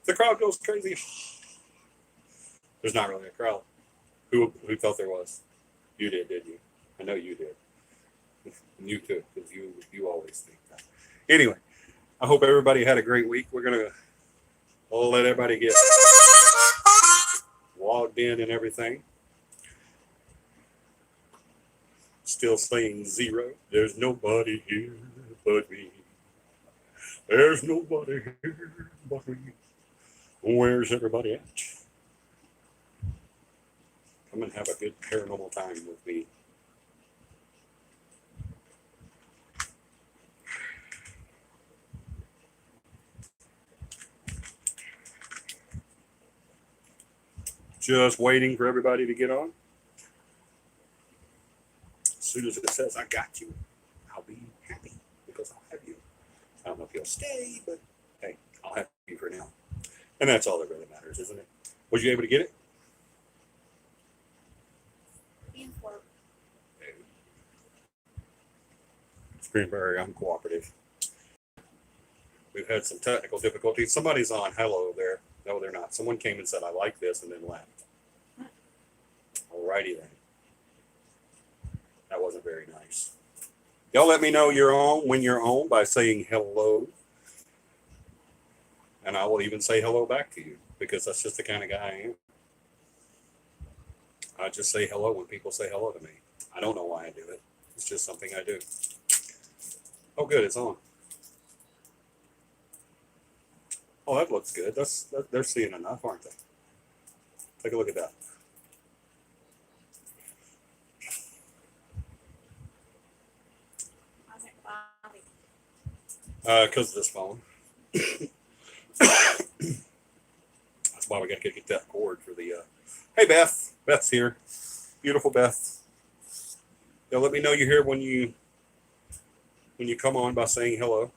The crowd goes crazy. There's not really a crowd. Who thought there was? You did, didn't you? I know you did. And you too, because you always think that. Anyway, I hope everybody had a great week. We're gonna let everybody get logged in and everything. Still saying 0. There's nobody here but me. There's nobody here but me. Where's everybody at? Come and have a good paranormal time with me. Just waiting for everybody to get on. As soon as it says, I got you, I'll be happy because I'll have you. I don't know if you'll stay, but hey, I'll have you for now. And that's all that really matters, isn't it? Was you able to get it? It's been very uncooperative. We've had some technical difficulties. Somebody's on hello there. No, they're not. Someone came and said, I like this, and then left. Alrighty then. That wasn't very nice. Y'all let me know you're on when you're on by saying hello. And I will even say hello back to you because that's just the kind of guy I am. I just say hello when people say hello to me. I don't know why I do it. It's just something I do. Oh, good, it's on. Oh, that looks good. They're seeing enough, aren't they? Take a look at that. Because of this phone. That's why we got to get that cord for the. Hey, Beth. Beth's here. Beautiful Beth. They'll let me know you're here when you come on by saying hello.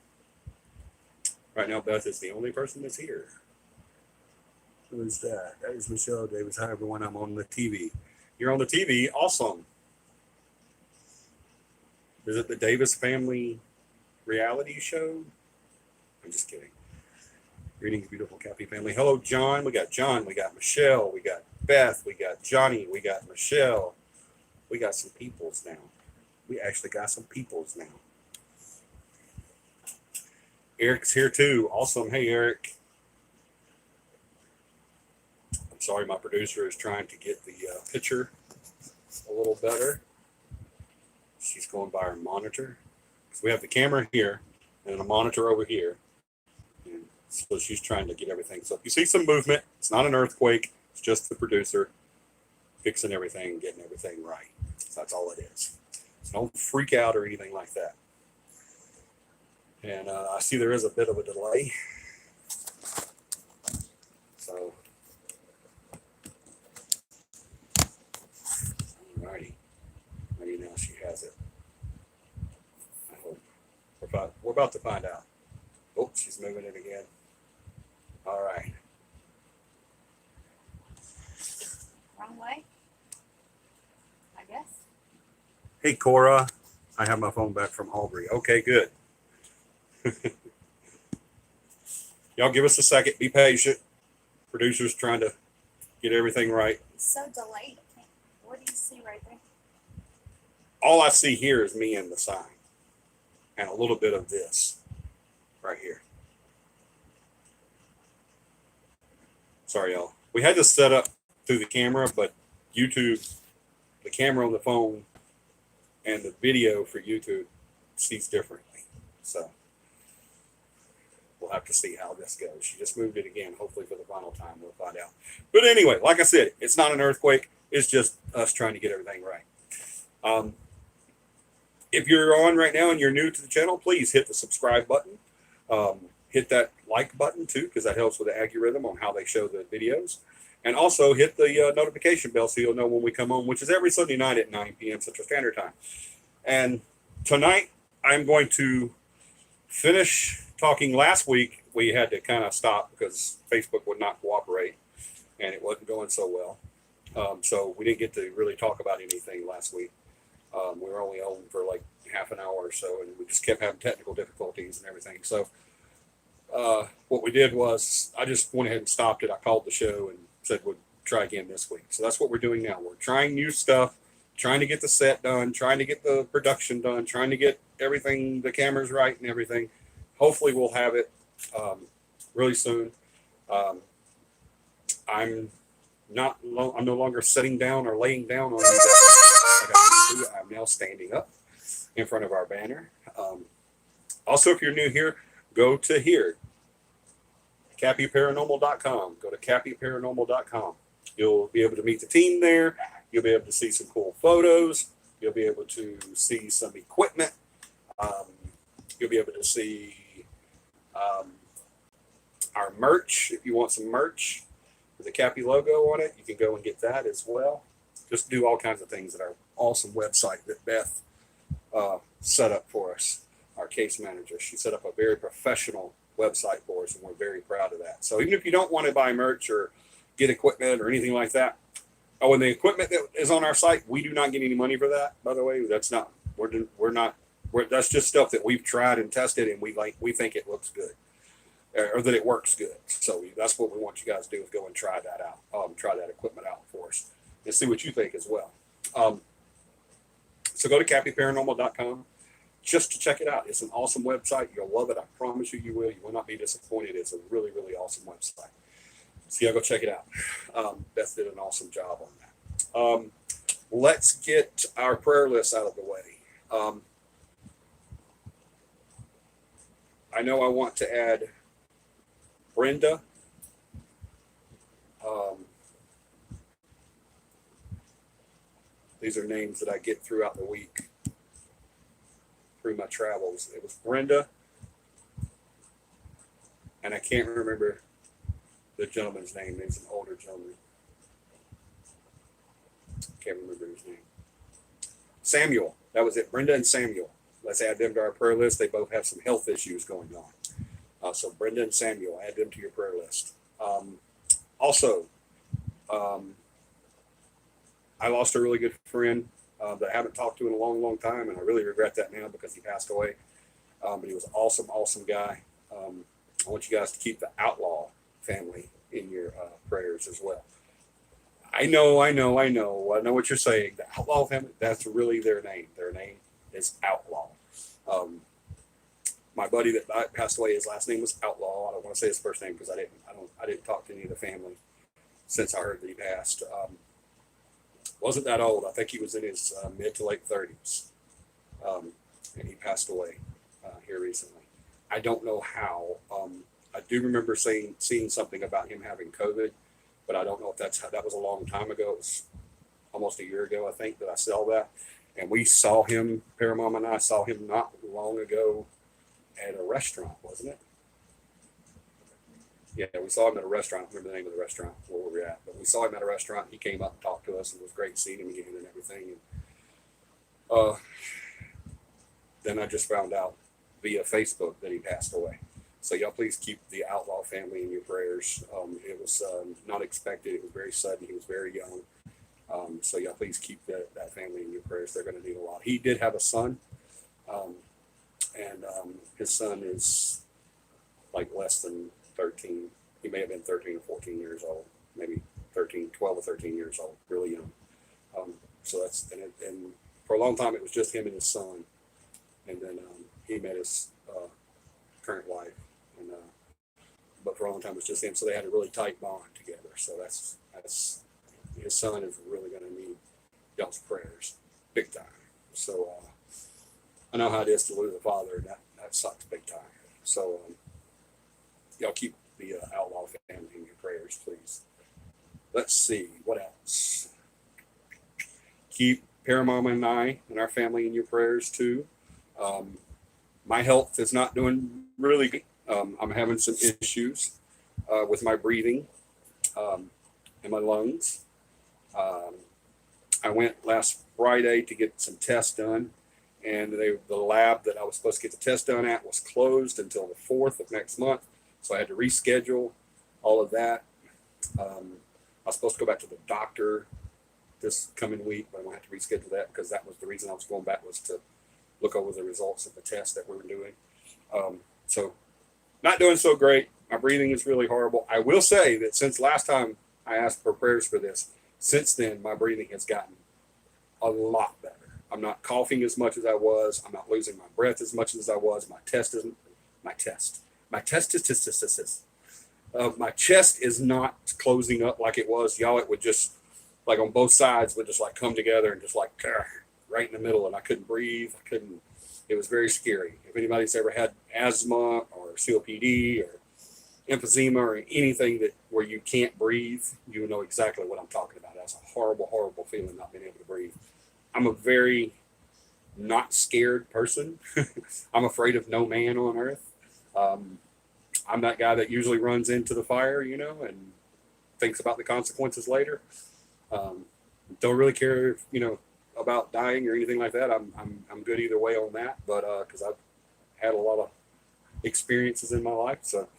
Right now, Beth is the only person that's here. Who is that? That is Michelle Davis. Hi, everyone. I'm on the TV. You're on the TV. Awesome. Is it the Davis Family reality show? I'm just kidding. Greetings, beautiful CAPI family. Hello, John. We got Michelle. We got Beth. We got Johnny. We got Michelle. We got some peoples now. We actually got some peoples now. Eric's here too. Awesome. Hey, Eric. I'm sorry, my producer is trying to get the picture a little better. She's going by our monitor. So we have the camera here and a monitor over here. And so she's trying to get everything. So if you see some movement, it's not an earthquake. It's just the producer fixing everything, getting everything right. So that's all it is. So don't freak out or anything like that. And I see there is a bit of a delay. So, alrighty. Maybe now she has it. I hope. We're about to find out. Oh, she's moving it again. All right. Wrong way, I guess. Hey, Cora. I have my phone back from Aubrey. Okay, good. Y'all give us a second. Be patient. Producer's trying to get everything right. It's so delayed. What do you see right there? All I see here is me and the sign. And a little bit of this right here. Sorry, y'all. We had this set up through the camera, but YouTube, the camera on the phone and the video for YouTube sees differently. So we'll have to see how this goes. She just moved it again. Hopefully for the final time, we'll find out. But anyway, like I said, it's not an earthquake. It's just us trying to get everything right. If you're on right now and you're new to the channel, please hit the subscribe button. Hit that like button too, because that helps with the algorithm on how they show the videos. And also hit the notification bell so you'll know when we come on, which is every Sunday night at 9 p.m. Central Standard Time. And tonight, I'm going to finish talking. Last week, we had to kind of stop because Facebook would not cooperate and it wasn't going so well. So we didn't get to really talk about anything last week. We were only on for like half an hour or so, and we just kept having technical difficulties and everything. So what we did was I just went ahead and stopped it. I called the show and said we'd try again this week. So that's what we're doing now. We're trying new stuff, trying to get the set done, trying to get the production done, trying to get everything, the cameras right and everything. Hopefully we'll have it really soon. I'm I'm no longer sitting down or laying down on you guys like I used to. I'm now standing up in front of our banner. Also, if you're new here, go to here, CAPIParanormal.com. Go to CAPIParanormal.com. You'll be able to meet the team there. You'll be able to see some cool photos. You'll be able to see some equipment. You'll be able to see our merch. If you want some merch with the CAPI logo on it, you can go and get that as well. Just do all kinds of things at our awesome website that Beth set up for us, our case manager. She set up a very professional website for us, and we're very proud of that. So even if you don't want to buy merch or get equipment or anything like that, oh, and the equipment that is on our site, we do not get any money for that, by the way. That's not, that's just stuff that we've tried and tested, and we think it looks good, or that it works good. So that's what we want you guys to do, is go and try that out, try that equipment out for us and see what you think as well. So go to CAPIParanormal.com just to check it out. It's an awesome website. You'll love it. I promise you, you will. You will not be disappointed. It's a really, really awesome website. So yeah, go check it out. Beth did an awesome job on that. Let's get our prayer list out of the way. I know I want to add Brenda. These are names that I get throughout the week through my travels. It was Brenda, and I can't remember the gentleman's name. He's an older gentleman. Can't remember his name. Samuel. That was it. Brenda and Samuel. Let's add them to our prayer list. They both have some health issues going on. So Brenda and Samuel, add them to your prayer list. Also, I lost a really good friend that I haven't talked to in a long, long time, and I really regret that now because he passed away. But he was an awesome, awesome guy. I want you guys to keep the Outlaw family in your prayers as well. I know what you're saying. The Outlaw family, that's really their name. Their name is Outlaw. My buddy that passed away, his last name was Outlaw. I don't want to say his first name because I didn't talk to any of the family since I heard that he passed. Wasn't that old. I think he was in his mid to late 30s. And he passed away here recently. I don't know how. I do remember seeing something about him having COVID, but I don't know if that was a long time ago. It was almost a year ago, I think, that I saw that. And we saw him, Paramount and I saw him not long ago at a restaurant, wasn't it? Yeah, we saw him at a restaurant. I don't remember the name of the restaurant where we were at, but we saw him at a restaurant. He came up and talked to us, and it was great seeing him again and everything. And then I just found out via Facebook that he passed away. So y'all please keep the Outlaw family in your prayers. It was not expected. It was very sudden. He was very young. So y'all please keep that family in your prayers. They're going to need a lot. He did have a son, and his son is like less than 13. He may have been 13 or 14 years old, maybe 12 or 13 years old, really young. So that's, and for a long time, it was just him and his son. And then he met his current wife. But for a long time, it was just him. So they had a really tight bond together. So that's his son is really going to need y'all's prayers big time. So I know how it is to lose a father, and that sucks big time. So y'all keep the Outlaw family in your prayers, please. Let's see, what else? Keep Paramount and I and our family in your prayers too. My health is not doing really good. I'm having some issues with my breathing and my lungs. I went last Friday to get some tests done, and the lab that I was supposed to get the test done at was closed until the 4th of next month. So I had to reschedule all of that. I was supposed to go back to the doctor this coming week, but I'm going to have to reschedule that because that was the reason I was going back, was to look over the results of the test that we were doing. So not doing so great. My breathing is really horrible. I will say that since last time I asked for prayers for this, since then my breathing has gotten a lot better. I'm not coughing as much as I was. I'm not losing my breath as much as I was. My chest isn't my chest. My chest is my chest is not closing up like it was. Y'all, it would just like on both sides would just like come together and just like right in the middle, and I couldn't breathe. I couldn't. It was very scary. If anybody's ever had asthma or COPD or emphysema or anything that where you can't breathe, you know exactly what I'm talking about. That's a horrible, horrible feeling, not being able to breathe. I'm a very not scared person. I'm afraid of no man on earth. I'm that guy that usually runs into the fire, you know, and thinks about the consequences later. Don't really care, if, you know, about dying or anything like that. I'm good either way on that. But because I've had a lot of experiences in my life, so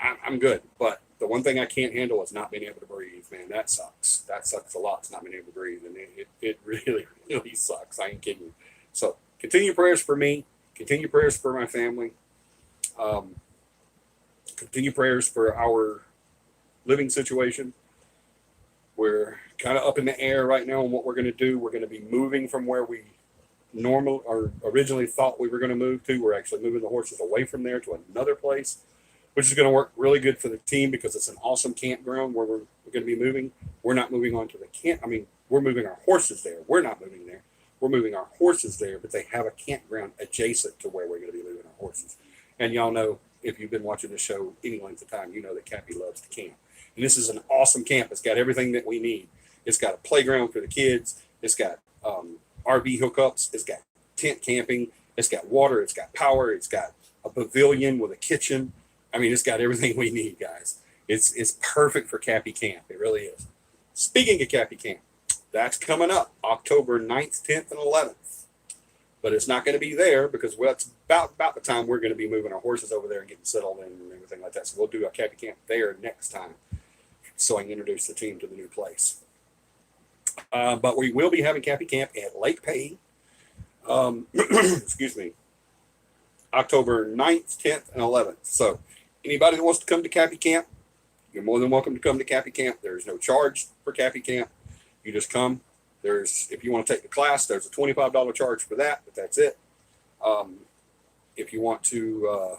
I'm good. But the one thing I can't handle is not being able to breathe. Man, that sucks. That sucks a lot. Not being able to breathe, and it really really sucks. I ain't kidding you. So continue prayers for me. Continue prayers for my family. Continue prayers for our living situation. We're kind of up in the air right now on what we're going to do. We're going to be moving from where we originally thought we were going to move to. We're actually moving the horses away from there to another place, which is going to work really good for the team because it's an awesome campground where we're going to be moving. We're not moving on to the camp. I mean, we're moving our horses there. We're not moving there. We're moving our horses there, but they have a campground adjacent to where we're going to be moving our horses. And y'all know, if you've been watching the show any length of time, you know that CAPI loves to camp. And this is an awesome camp. It's got everything that we need. It's got a playground for the kids. It's got RV hookups. It's got tent camping. It's got water. It's got power. It's got a pavilion with a kitchen. I mean, it's got everything we need, guys. It's perfect for CAPI Camp. It really is. Speaking of CAPI Camp, that's coming up October 9th, 10th, and 11th. But it's not going to be there because it's about the time we're going to be moving our horses over there and getting settled and everything like that. So we'll do a CAPI Camp there next time so I can introduce the team to the new place. But we will be having CAPI Camp at Lake Payne. Excuse me. October 9th, 10th, and 11th. So anybody that wants to come to CAPI Camp, you're more than welcome to come to CAPI Camp. There's no charge for CAPI Camp. You just come. If you want to take the class, there's a $25 charge for that, but that's it. If you want to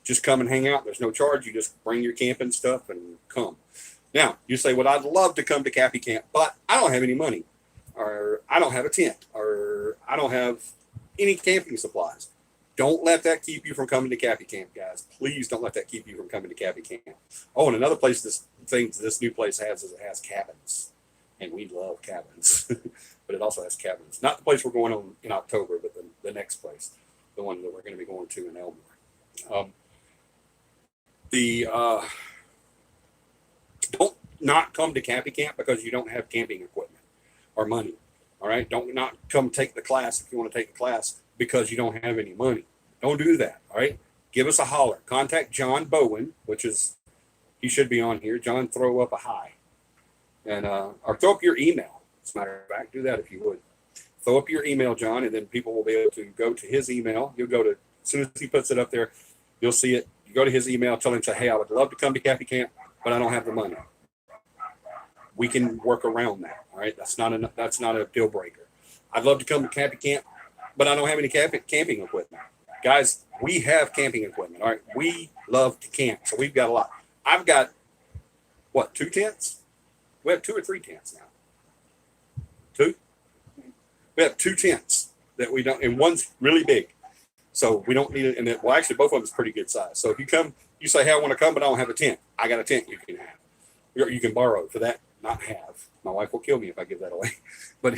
just come and hang out, there's no charge. You just bring your camping stuff and come. Now, you say, well, I'd love to come to CAPI Camp, but I don't have any money, or I don't have a tent, or I don't have any camping supplies. Don't let that keep you from coming to CAPI Camp, guys. Please don't let that keep you from coming to CAPI Camp. Oh, and another place this new place has is it has cabins. And we love cabins, but it also has cabins. Not the place we're going on in October, but the next place, the one that we're going to be going to in Elmore. Don't not come to CAPI Camp because you don't have camping equipment or money. All right, don't not come take the class if you want to take the class because you don't have any money. Don't do that. All right, give us a holler. Contact John Bowen, he should be on here. John, throw up a hi. And or throw up your email. As a matter of fact, do that if you would. Throw up your email, John, and then people will be able to go to his email. You'll go to, as soon as he puts it up there, you'll see it. You go to his email, tell him, say, hey, I would love to come to CAPI Camp, but I don't have the money. We can work around that. All right, that's not a deal breaker. I'd love to come to CAPI Camp, but I don't have any camping equipment. Guys, we have camping equipment. All right, we love to camp, so we've got a lot. I've got 2 tents? We have 2 or 3 tents now. 2? We have 2 tents that we don't, and one's really big. So we don't need it. And actually, both of them is pretty good size. So if you come, you say, hey, I want to come, but I don't have a tent. I got a tent you can have. You can borrow for that, not have. My wife will kill me if I give that away. But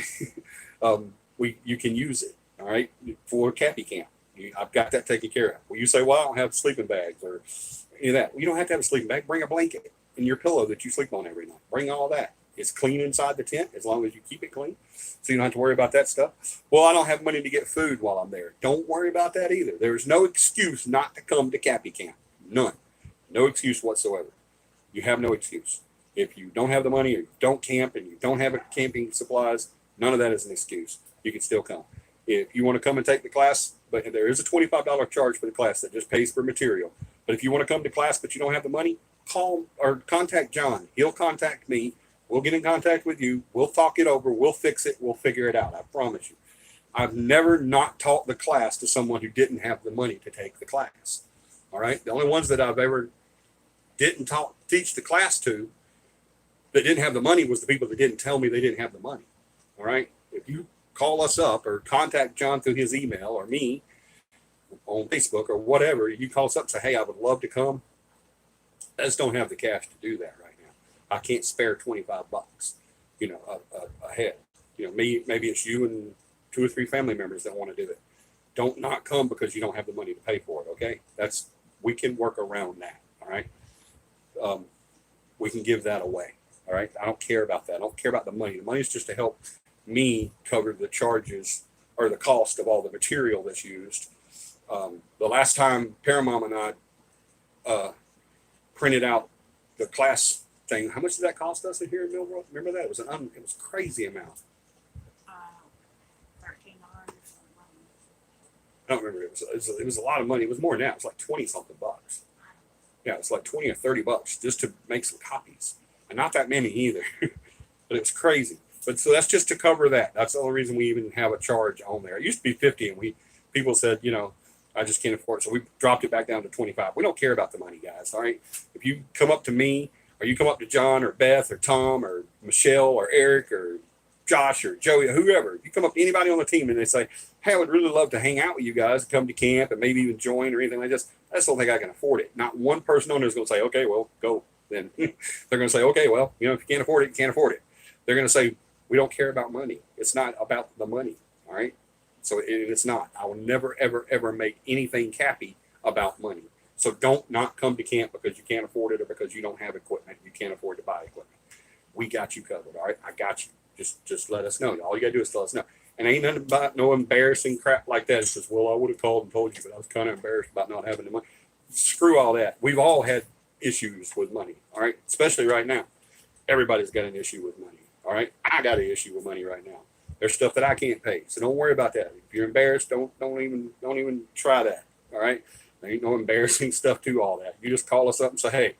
you can use it, all right, for CAPI Camp. I've got that taken care of. Well, you say, well, I don't have sleeping bags or any of that. Well, you don't have to have a sleeping bag. Bring a blanket and your pillow that you sleep on every night. Bring all that. It's clean inside the tent as long as you keep it clean. So you don't have to worry about that stuff. Well, I don't have money to get food while I'm there. Don't worry about that either. There's no excuse not to come to CAPI Camp. None. No excuse whatsoever. You have no excuse. If you don't have the money or you don't camp and you don't have camping supplies, none of that is an excuse. You can still come. If you want to come and take the class, but there is a $25 charge for the class that just pays for material. But if you want to come to class but you don't have the money, call or contact John. He'll contact me. We'll get in contact with you. We'll talk it over. We'll fix it. We'll figure it out. I promise you. I've never not taught the class to someone who didn't have the money to take the class. All right. The only ones that I've ever didn't teach the class to that didn't have the money was the people that didn't tell me they didn't have the money. All right. If you call us up or contact John through his email or me on Facebook or whatever, you call us up and say, hey, I would love to come. I just don't have the cash to do that right now. I can't spare $25, a head. Maybe it's you and 2 or 3 family members that want to do it. Don't not come because you don't have the money to pay for it. Okay. We can work around that. All right. We can give that away. All right. I don't care about that. I don't care about the money. The money is just to help me cover the charges or the cost of all the material that's used. The last time Paramount and I printed out the class thing, how much did that cost us in here in Millville? Remember that? It was it was crazy amount. $13. I don't remember. It was a lot of money. It was more than that. It was like 20 something bucks. Yeah, it's like 20 or 30 bucks just to make some copies. And not that many either. But it was crazy. But so that's just to cover that. That's the only reason we even have a charge on there. It used to be 50 and people said, I just can't afford it. So we dropped it back down to 25. We don't care about the money, guys. All right. If you come up to me or you come up to John or Beth or Tom or Michelle or Eric or Josh or Joey or whoever, you come up to anybody on the team and they say, hey, I would really love to hang out with you guys, come to camp and maybe even join or anything like this. I just don't think I can afford it. Not one person on there is going to say, okay, well, go. Then they're going to say, okay, well, if you can't afford it, you can't afford it. They're going to say, we don't care about money. It's not about the money. All right. So it's not. I will never, ever, ever make anything CAPI about money. So don't not come to camp because you can't afford it or because you don't have equipment. You can't afford to buy equipment. We got you covered. All right. I got you. Just let us know. All you got to do is tell us no. And ain't nothing about no embarrassing crap like that. It's just, well, I would have called and told you, but I was kind of embarrassed about not having the money. Screw all that. We've all had issues with money. All right. Especially right now. Everybody's got an issue with money. All right. I got an issue with money right now. There's stuff that I can't pay. So don't worry about that. If you're embarrassed, don't even try that. All right. There ain't no embarrassing stuff to all that. You just call us up and say, hey,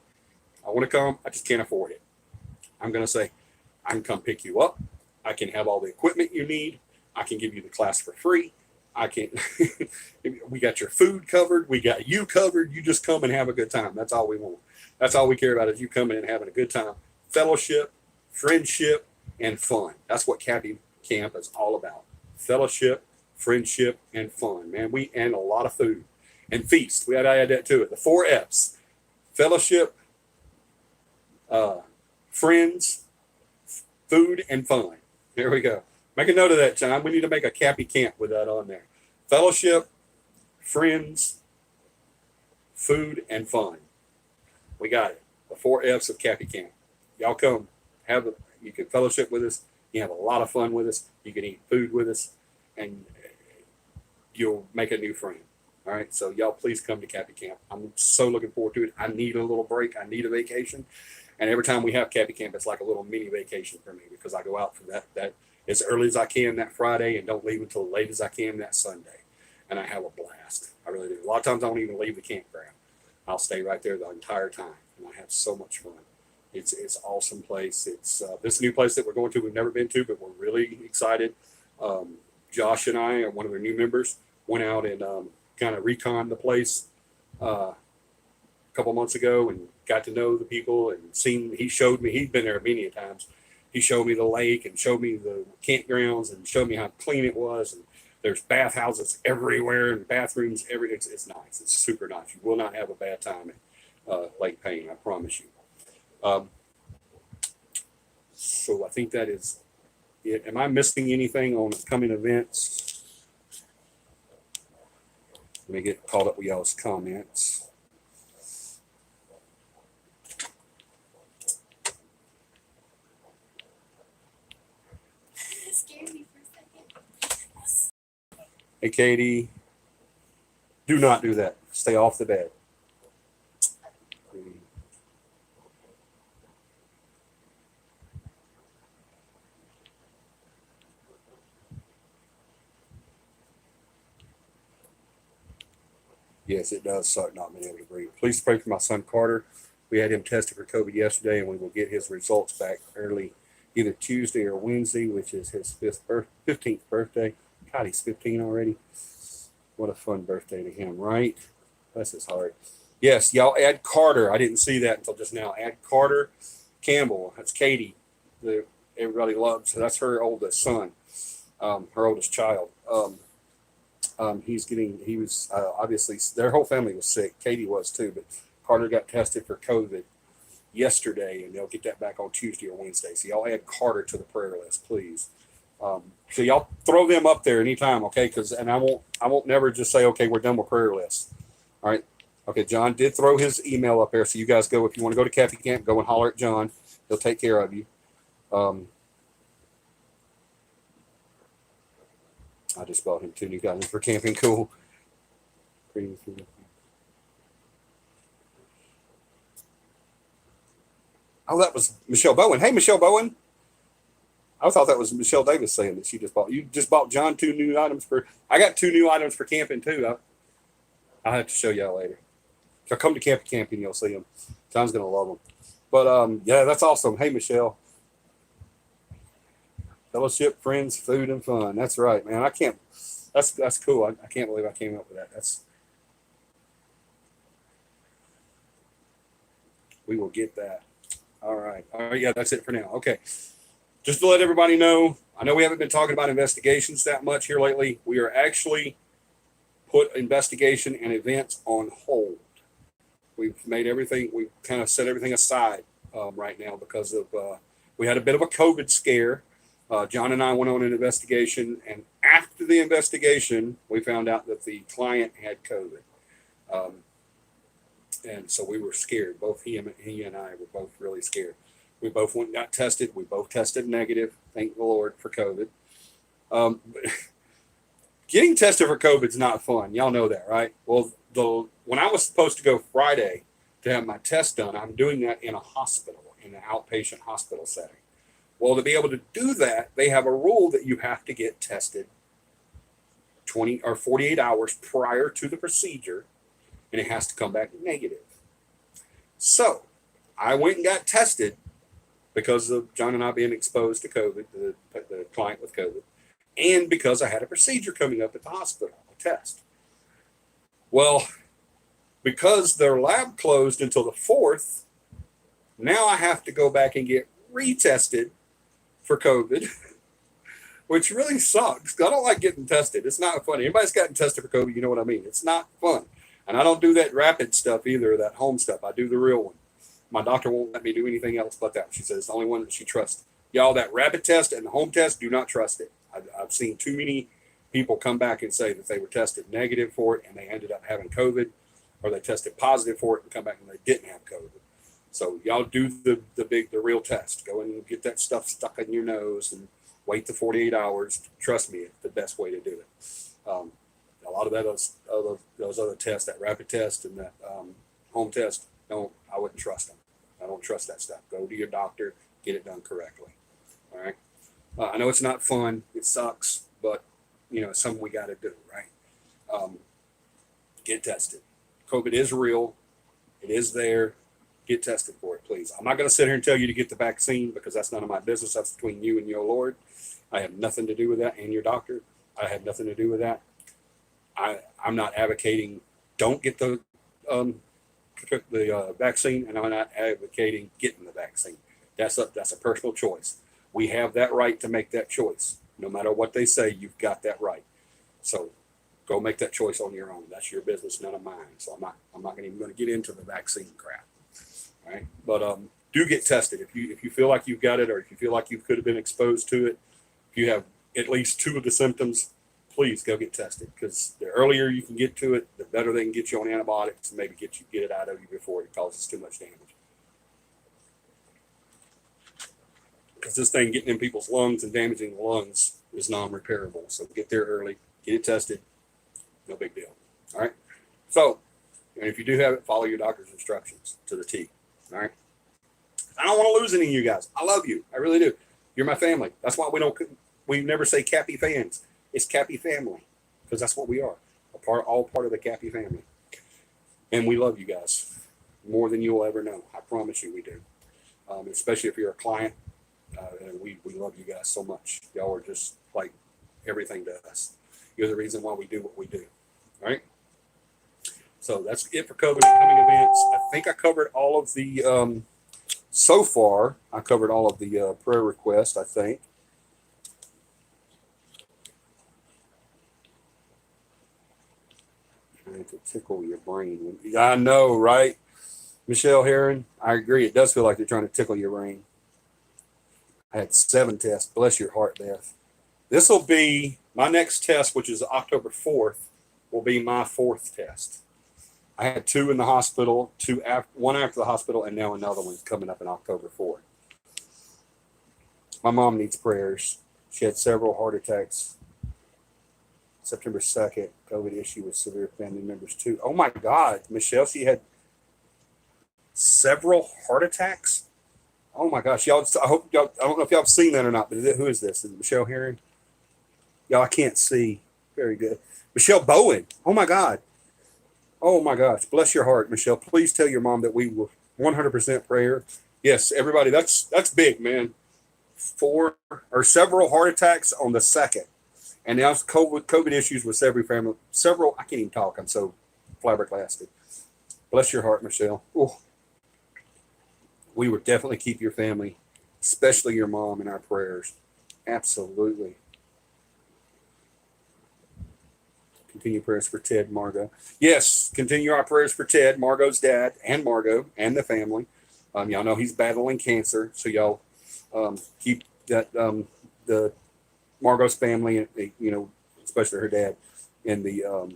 I want to come. I just can't afford it. I'm going to say, I can come pick you up. I can have all the equipment you need. I can give you the class for free. I can, we got your food covered. We got you covered. You just come and have a good time. That's all we want. That's all we care about is you coming and having a good time. Fellowship, friendship, and fun. That's what CAPI Camp is all about. Fellowship, friendship, and fun. Man, and a lot of food. And feast. We had to add that to it. The 4 F's. Fellowship, friends, food, and fun. There we go. Make a note of that, John. We need to make a CAPI Camp with that on there. Fellowship, friends, food, and fun. We got it. The 4 F's of CAPI Camp. Y'all come. You can fellowship with us. You have a lot of fun with us. You can eat food with us. And you'll make a new friend. All right. So y'all please come to CAPI Camp. I'm so looking forward to it. I need a little break. I need a vacation. And every time we have CAPI Camp, it's like a little mini vacation for me because I go out for that as early as I can that Friday and don't leave until late as I can that Sunday. And I have a blast. I really do. A lot of times I don't even leave the campground. I'll stay right there the entire time. And I have so much fun. It's an awesome place. It's this new place that we're going to. We've never been to, but we're really excited. Josh and I, one of their new members, went out and kind of reconned the place a couple months ago and got to know the people and he showed me, he's been there many times. He showed me the lake and showed me the campgrounds and showed me how clean it was. And there's bathhouses everywhere and bathrooms. It's nice. It's super nice. You will not have a bad time at Lake Payne. I promise you. So I think that is it. Am I missing anything on upcoming events? Let me get caught up with y'all's comments. It scared me for a second. Hey, Katie, do not do that. Stay off the bed. Yes, it does suck not being able to breathe. Please pray for my son Carter. We had him tested for COVID yesterday, and we will get his results back early, either Tuesday or Wednesday, which is his 15th birthday. God, he's 15 already. What a fun birthday to him, right? Bless his heart. Yes, y'all add Carter. I didn't see that until just now. Add Carter Campbell. That's Katie, that everybody loves. That's her oldest son, her oldest child. He was obviously, their whole family was sick. Katie was too, but Carter got tested for COVID yesterday, and they'll get that back on Tuesday or Wednesday. So y'all add Carter to the prayer list, please. So y'all throw them up there anytime, okay? And I won't never just say, okay, we're done with prayer lists. All right. Okay, John did throw his email up there, so you guys go. If you want to go to CAPI Camp, go and holler at John. He'll take care of you. I just bought him 2 new guns for camping. Cool. Oh, that was Michelle Bowen. Hey, Michelle Bowen. I thought that was Michelle Davis saying that she just bought. You just bought John 2 new items for. I got 2 new items for camping too. I'll have to show y'all later. So come to camping, you'll see them. John's gonna love them. But yeah, that's awesome. Hey, Michelle. Fellowship, friends, food, and fun. That's right, man. I can't. That's cool. I can't believe I came up with that. We will get that. All right. Yeah, that's it for now. Okay. Just to let everybody know, I know we haven't been talking about investigations that much here lately. We are actually put investigation and events on hold. We've made everything. We've kind of set everything aside right now because of we had a bit of a COVID scare. John and I went on an investigation, and after the investigation, we found out that the client had COVID. And so we were scared. Both he and I were both really scared. We both went and got tested. We both tested negative. Thank the Lord for COVID. Getting tested for COVID is not fun. Y'all know that, right? Well, when I was supposed to go Friday to have my test done, I'm doing that in a hospital, in an outpatient hospital setting. Well, to be able to do that, they have a rule that you have to get tested 20 or 48 hours prior to the procedure, and it has to come back negative. So I went and got tested because of John and I being exposed to COVID, the client with COVID, and because I had a procedure coming up at the hospital, a test. Well, because their lab closed until the 4th, now I have to go back and get retested for COVID, which really sucks. I don't like getting tested. It's not funny. Anybody's gotten tested for COVID, you know what I mean. It's not fun. And I don't do that rapid stuff either, that home stuff. I do the real one. My doctor won't let me do anything else but that. She says it's the only one that she trusts. Y'all, that rapid test and the home test, do not trust it. I've seen too many people come back and say that they were tested negative for it and they ended up having COVID, or they tested positive for it and come back and they didn't have COVID. So y'all do the real test. Go and get that stuff stuck in your nose and wait the 48 hours. Trust me, it's the best way to do it. A lot of those other tests, that rapid test and that home test, I wouldn't trust them. I don't trust that stuff. Go to your doctor, get it done correctly. All right. I know it's not fun. It sucks, but it's something we got to do, right? Get tested. COVID is real. It is there. Get tested for it, please. I'm not going to sit here and tell you to get the vaccine because that's none of my business. That's between you and your Lord. I have nothing to do with that, and your doctor. I have nothing to do with that. I'm not advocating don't get the vaccine, and I'm not advocating getting the vaccine. That's a personal choice. We have that right to make that choice. No matter what they say, you've got that right. So go make that choice on your own. That's your business, none of mine. So I'm not even going to get into the vaccine crap. All right, but do get tested if you feel like you've got it, or if you feel like you could have been exposed to it. If you have at least 2 of the symptoms, please go get tested, because the earlier you can get to it, the better they can get you on antibiotics and maybe get it out of you before it causes too much damage. Because this thing getting in people's lungs and damaging the lungs is non-repairable. So get there early, get it tested, no big deal. All right. So, and if you do have it, follow your doctor's instructions to the T. All right. I don't want to lose any of you guys. I love you. I really do. You're my family. That's why we never say CAPI fans. It's CAPI family, because that's what we are. All part of the CAPI family. And we love you guys more than you'll ever know. I promise you we do. Especially if you're a client. And we love you guys so much. Y'all are just like everything to us. You're the reason why we do what we do. All right. So that's it for COVID coming events. I think I covered all of the, so far, I covered all of the prayer requests, I think. Trying to tickle your brain. I know, right? Michelle Heron, I agree. It does feel like they're trying to tickle your brain. I had 7 tests. Bless your heart, Beth. This will be my next test, which is October 4th, will be my 4th test. I had 2 in the hospital, one after the hospital, and now another one's coming up in October 4th. My mom needs prayers. She had several heart attacks. September 2nd, COVID issue with severe family members too. Oh my God, Michelle, she had several heart attacks. Oh my gosh, y'all! I hope y'all. I don't know if y'all have seen that or not, but who is this? Is it Michelle Herring? Y'all, I can't see. Very good, Michelle Bowen. Oh my God. Oh my gosh, bless your heart, Michelle. Please tell your mom that we will 100% prayer. Yes, everybody, that's big, man. 4 or several heart attacks on the 2nd, and now COVID issues with several family. Several. I can't even talk. I'm so flabbergasted. Bless your heart, Michelle. Oh. We would definitely keep your family, especially your mom, in our prayers. Absolutely. Continue prayers for Ted, Margot. Yes, continue our prayers for Ted, Margot's dad, and Margot, and the family. Y'all know he's battling cancer, so y'all keep that the Margot's family, especially her dad, in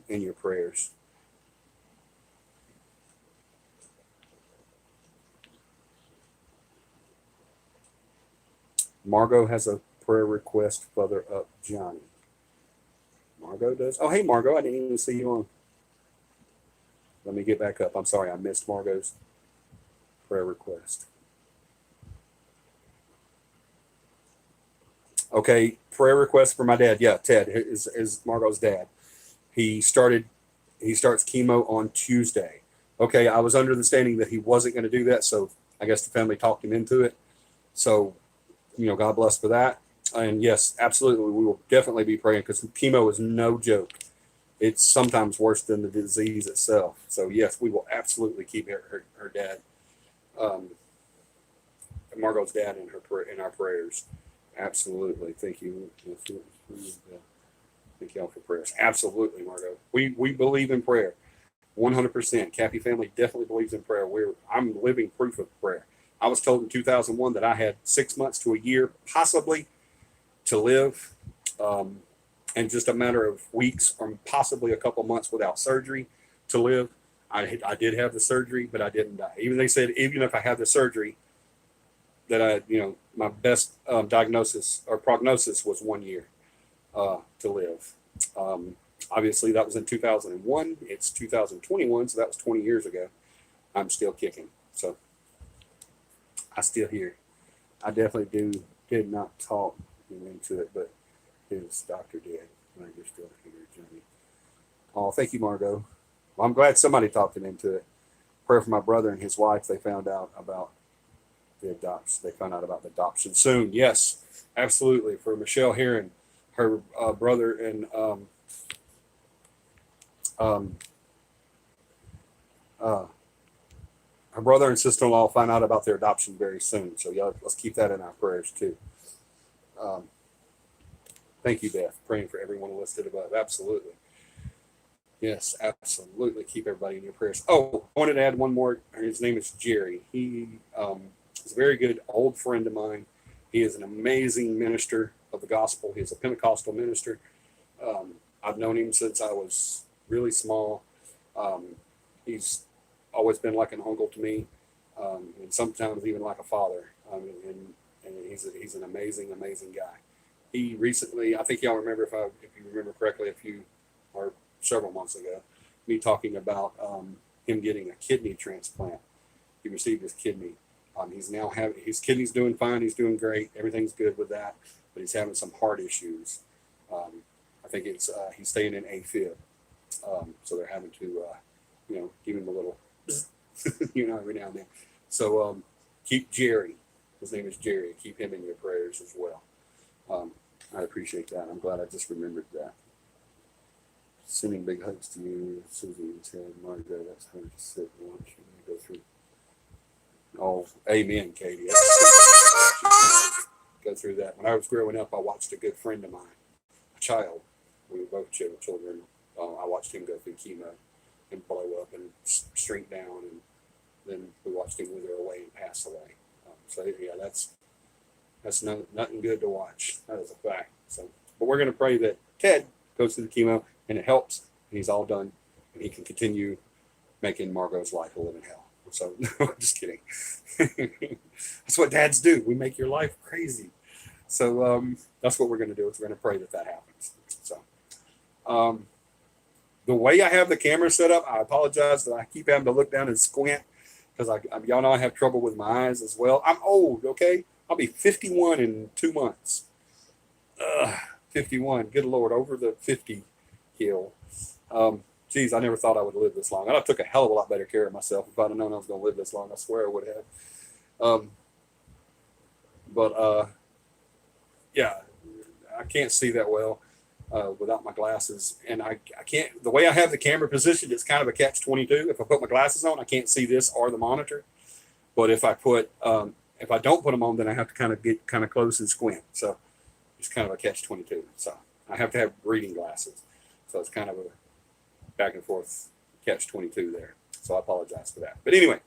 your prayers. Margot has a prayer request further up, Johnny. Margot does. Oh, hey, Margot, I didn't even see you on. Let me get back up. I'm sorry, I missed Margot's prayer request. Okay, prayer request for my dad. Yeah, Ted is Margot's dad. He starts chemo on Tuesday. Okay, I was under the understanding that he wasn't going to do that, so I guess the family talked him into it. So, God bless for that. And yes, absolutely, we will definitely be praying because chemo is no joke. It's sometimes worse than the disease itself. So yes, we will absolutely keep her dad, Margot's dad, in our prayers. Absolutely, thank you. Thank y'all for prayers. Absolutely, Margot. We believe in prayer, 100%. CAPI family definitely believes in prayer. I'm living proof of prayer. I was told in 2001 that I had 6 months to a year, possibly, to live, and just a matter of weeks or possibly a couple months without surgery to live. I did have the surgery, but I didn't die. They said even if I had the surgery, that my best diagnosis or prognosis was 1 year to live. Obviously, that was in 2001. It's 2021, so that was 20 years ago. I'm still kicking, so I still here. I definitely did not talk into it, but his doctor did. You're still here, Johnny. Oh, thank you, Margot. Well, I'm glad somebody talked him into it. Prayer for my brother and his wife. They found out about the adoption. They found out about the adoption soon. Yes, absolutely. For Michelle Heron, her brother and her brother and sister-in-law find out about their adoption very soon. So y'all, let's keep that in our prayers too. Thank you, Beth. Praying for everyone listed above. Absolutely. Yes, absolutely. Keep everybody in your prayers. Oh, I wanted to add one more. His name is Jerry. He is a very good old friend of mine. He is an amazing minister of the gospel. He's a Pentecostal minister. I've known him since I was really small. He's always been like an uncle to me, and sometimes even like a father. And he's an amazing guy. He recently, I think y'all remember, if you remember correctly, a few or several months ago, me talking about him getting a kidney transplant. He received his kidney. He's now having his kidney's doing fine. He's doing great. Everything's good with that, but he's having some heart issues. I think it's he's staying in AFib, so they're having to give him a little, every now and then. So keep Jerry. His name is Jerry. Keep him in your prayers as well. I appreciate that. I'm glad I just remembered that. Sending big hugs to you, Susie and Ted, Margo. That's hard to sit and watch and go through. Oh, amen, Katie. Go through that. When I was growing up, I watched a good friend of mine, a child. We were both children. I watched him go through chemo and blow up and shrink down, and then we watched him wither away and pass away. So yeah, that's nothing good to watch. That is a fact. So, but we're going to pray that Ted goes through the chemo and it helps, and he's all done, and he can continue making Margot's life a living hell. So, no, just kidding. That's what dads do. We make your life crazy. So that's what we're going to do. Is we're going to pray that happens. So the way I have the camera set up, I apologize that I keep having to look down and squint because y'all know I have trouble with my eyes as well. I'm old, okay? I'll be 51 in 2 months. 51. Good Lord, over the 50 hill. Geez, I never thought I would live this long. I took a hell of a lot better care of myself. If I'd have known I was going to live this long, I swear I would have. Yeah, I can't see that well without my glasses. And I can't, the way I have the camera positioned, it's kind of a catch-22. If I put my glasses on, I can't see this or the monitor. But if I don't put them on, then I have to get kind of close and squint. So it's kind of a catch-22. So I have to have reading glasses. So it's kind of a back and forth catch-22 there. So I apologize for that. But anyway,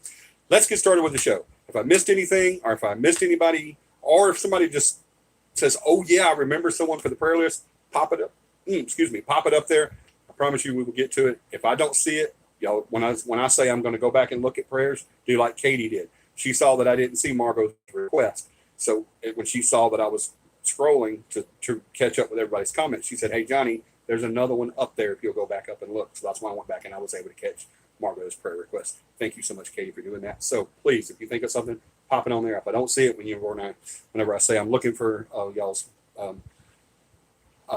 let's get started with the show. If I missed anything, or if I missed anybody, or if somebody just says, "Oh yeah, I remember someone for the prayer list," pop it up. Pop it up there. I promise you we will get to it. If I don't see it, y'all, when I say I'm going to go back and look at prayers, do like Katie did. She saw that I didn't see Margot's request. So when she saw that I was scrolling to catch up with everybody's comments, she said, "Hey, Johnny, there's another one up there if you'll go back up and look." So that's why I went back and I was able to catch Margot's prayer request. Thank you so much, Katie, for doing that. So please, if you think of something, pop it on there. If I don't see it, whenever I say I'm looking for y'all's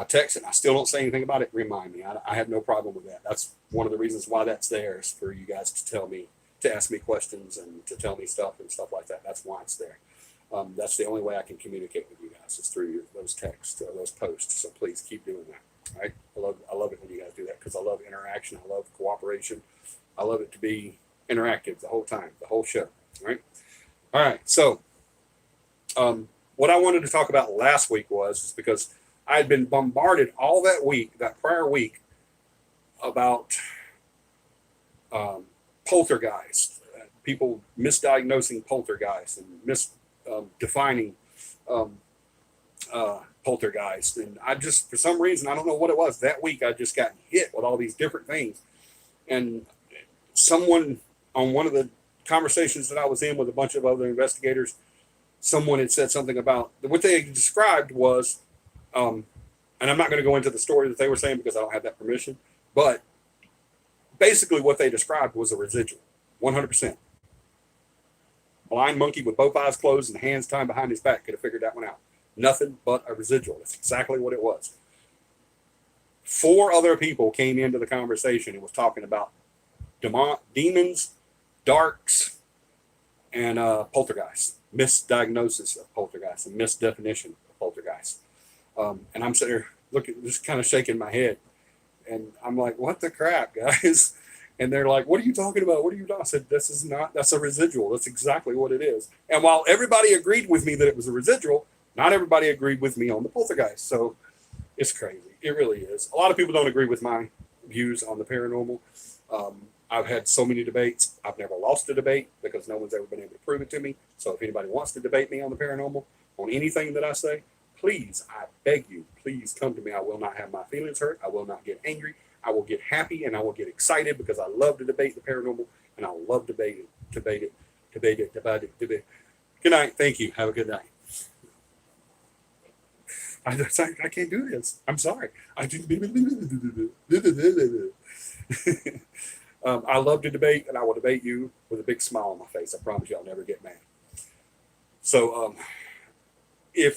text and I still don't say anything about it, remind me. I have no problem with that. That's one of the reasons why that's there, is for you guys to tell me, to ask me questions and to tell me stuff and stuff like that. That's why it's there. That's the only way I can communicate with you guys, is through those texts or those posts. So please keep doing that. All right. I love it when you guys do that, because I love interaction. I love cooperation. I love it to be interactive the whole time, the whole show. All right. So what I wanted to talk about last week was because I had been bombarded all that week, that prior week, about poltergeist, people misdiagnosing poltergeist and defining poltergeist. And I just, for some reason, I don't know what it was, that week I just got hit with all these different things. And someone on one of the conversations that I was in with a bunch of other investigators, someone had said something about what they described was, and I'm not going to go into the story that they were saying because I don't have that permission, but basically what they described was a residual, 100%. Blind monkey with both eyes closed and hands tied behind his back could have figured that one out. Nothing but a residual. That's exactly what it was. 4 other people came into the conversation and was talking about demons, darks, and poltergeist. Misdiagnosis of poltergeist and misdefinition of poltergeist. And I'm sitting there looking, just kind of shaking my head. And I'm like, what the crap, guys? And they're like, what are you talking about? What are you talking about? I said, that's a residual. That's exactly what it is. And while everybody agreed with me that it was a residual, not everybody agreed with me on the poltergeist. So it's crazy. It really is. A lot of people don't agree with my views on the paranormal. I've had so many debates. I've never lost a debate because no one's ever been able to prove it to me. So if anybody wants to debate me on the paranormal, on anything that I say, please, I beg you, please come to me. I will not have my feelings hurt. I will not get angry. I will get happy and I will get excited because I love to debate the paranormal and I love to debate it. Good night. Thank you. Have a good night. I can't do this. I'm sorry. I love to debate, and I will debate you with a big smile on my face. I promise you I'll never get mad. So I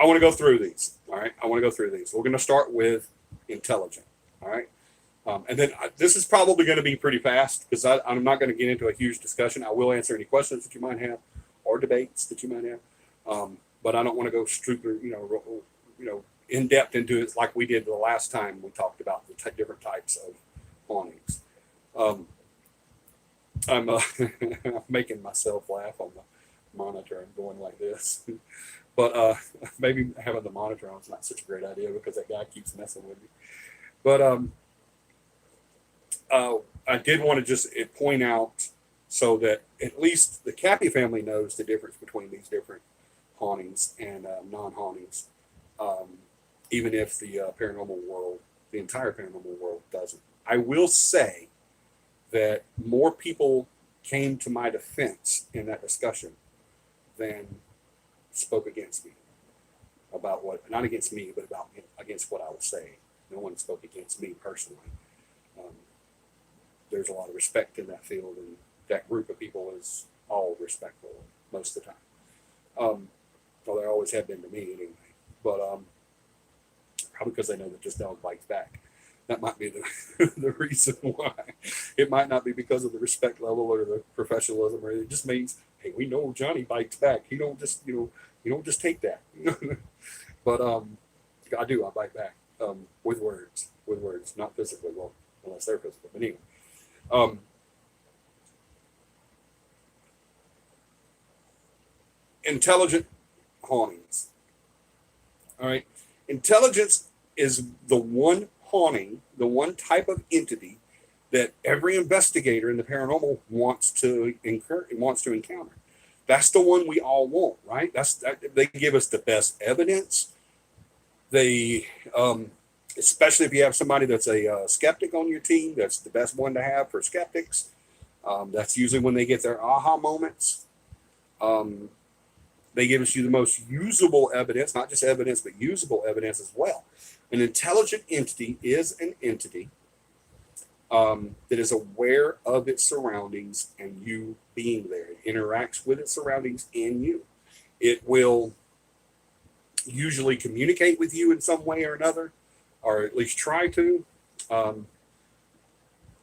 want to go through these. All right. I want to go through these. We're going to start with intelligent. All right. And then this is probably going to be pretty fast because I'm not going to get into a huge discussion. I will answer any questions that you might have or debates that you might have. But I don't want to go super, in depth into it like we did the last time we talked about the different types of hauntings. I'm making myself laugh on the monitor. I'm going like this. But maybe having the monitor on is not such a great idea because that guy keeps messing with me. But I did want to just point out so that at least the CAPI family knows the difference between these different hauntings and non-hauntings, even if the paranormal world, the entire paranormal world doesn't. I will say that more people came to my defense in that discussion than spoke against me about what, not against me, but against what I was saying. No one spoke against me personally. There's a lot of respect in that field, and that group of people is all respectful most of the time. Well, they always have been to me anyway. But probably because they know that this dog bites back. That might be the reason why. It might not be because of the respect level or the professionalism, or it just means, hey, we know Johnny bites back. He don't just, you don't just take that. But I do. I bite back with words, not physically. Well, unless they're physical. But anyway. Intelligent hauntings. All right. Intelligence is the one haunting, the one type of entity that every investigator in the paranormal wants to encounter. That's the one we all want, right? They give us the best evidence. They, especially if you have somebody that's a skeptic on your team, that's the best one to have for skeptics. That's usually when they get their aha moments. They give us the most usable evidence, not just evidence, but usable evidence as well. An intelligent entity is an entity that is aware of its surroundings and you being there. It interacts with its surroundings and you. It will usually communicate with you in some way or another, or at least try to.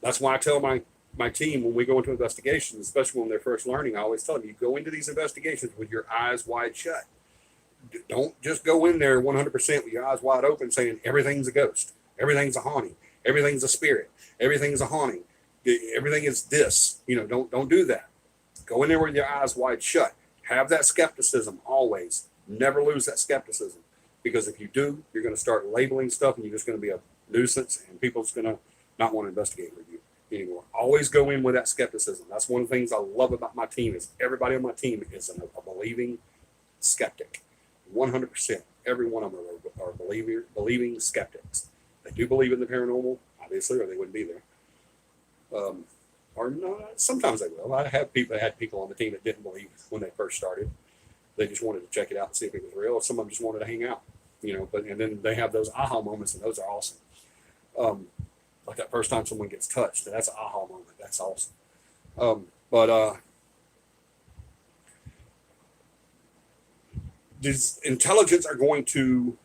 That's why I tell my team when we go into investigations, especially when they're first learning, I always tell them, you go into these investigations with your eyes wide shut. Don't just go in there 100% with your eyes wide open saying everything's a ghost, everything's a haunting, everything's a spirit, everything's a haunting, everything is this. Don't do that. Go in there with your eyes wide shut. Have that skepticism always. Never lose that skepticism, because if you do, you're going to start labeling stuff and you're just going to be a nuisance and people's going to not want to investigate with you anymore. Always go in with that skepticism. That's one of the things I love about my team is everybody on my team is a believing skeptic. 100%. Every one of them are believing skeptics. They do believe in the paranormal, obviously, or they wouldn't be there. Or not. Sometimes they will. I had people on the team that didn't believe when they first started. They just wanted to check it out and see if it was real. Some of them just wanted to hang out, and then they have those aha moments, and those are awesome. Like that first time someone gets touched, that's an aha moment. That's awesome. But these intelligence are going to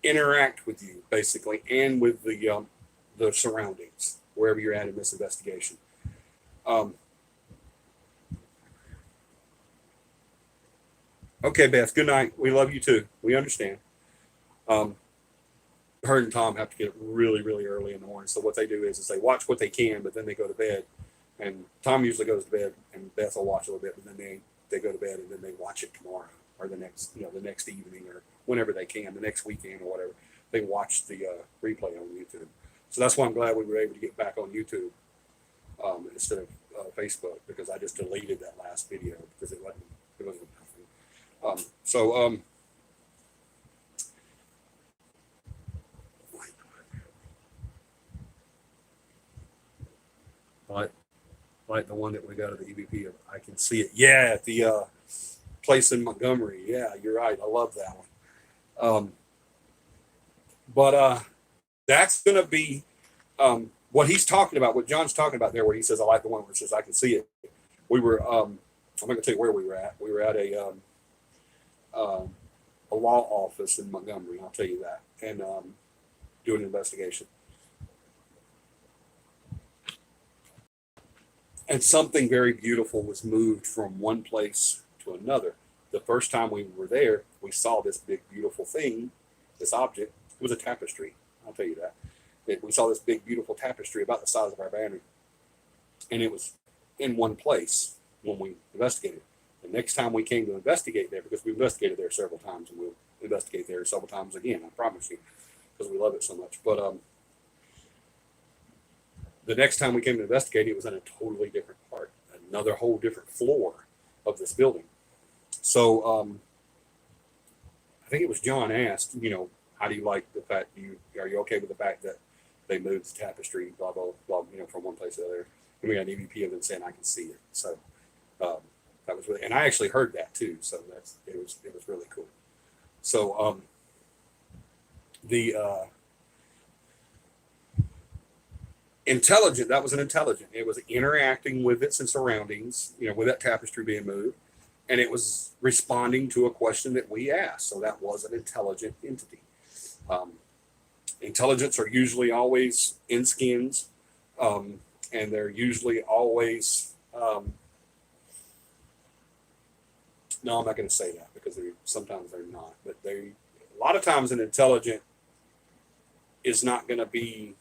interact with you basically, and with the surroundings wherever you're at in this investigation. Okay, Beth. Good night. We love you too. We understand. Her and Tom have to get up really, really early in the morning. So what they do is they watch what they can, but then they go to bed. And Tom usually goes to bed, and Beth will watch a little bit, but then they go to bed, and then they watch it tomorrow or the next evening or whenever they can, the next weekend or whatever. They watch the replay on YouTube. So that's why I'm glad we were able to get back on YouTube instead of Facebook, because I just deleted that last video because it wasn't nothing. Like the one that we got at the EVP of, I can see it. Yeah, at the place in Montgomery. Yeah, you're right. I love that one. But that's going to be what he's talking about, what John's talking about there, where he says, I like the one where it says, I can see it. We were, I'm not going to tell you where we were at. We were at a law office in Montgomery, I'll tell you that, and doing an investigation. and something very beautiful was moved from one place to another. The first time we were there, we saw this big, beautiful thing, this object. It was a tapestry. I'll tell you that. We saw this big, beautiful tapestry about the size of our banner, and it was in one place when we investigated. The next time we came to investigate there, because we investigated there several times, and we'll investigate there several times again, I promise you, because we love it so much. But the next time we came to investigate, it was in a totally different part, another whole different floor of this building. So I think it was John asked, how do you like the fact, are you okay with the fact that they moved the tapestry, blah, blah, blah, from one place to the other? And we got an EVP of them saying, I can see it. So that was really, and I actually heard that too. So it was really cool. So the intelligent, that was an intelligent. It was interacting with its surroundings, with that tapestry being moved. And it was responding to a question that we asked. So that was an intelligent entity. Intelligents are usually always in skins, and they're usually always, no, I'm not going to say that because sometimes they're not, but a lot of times an intelligent is not going to be,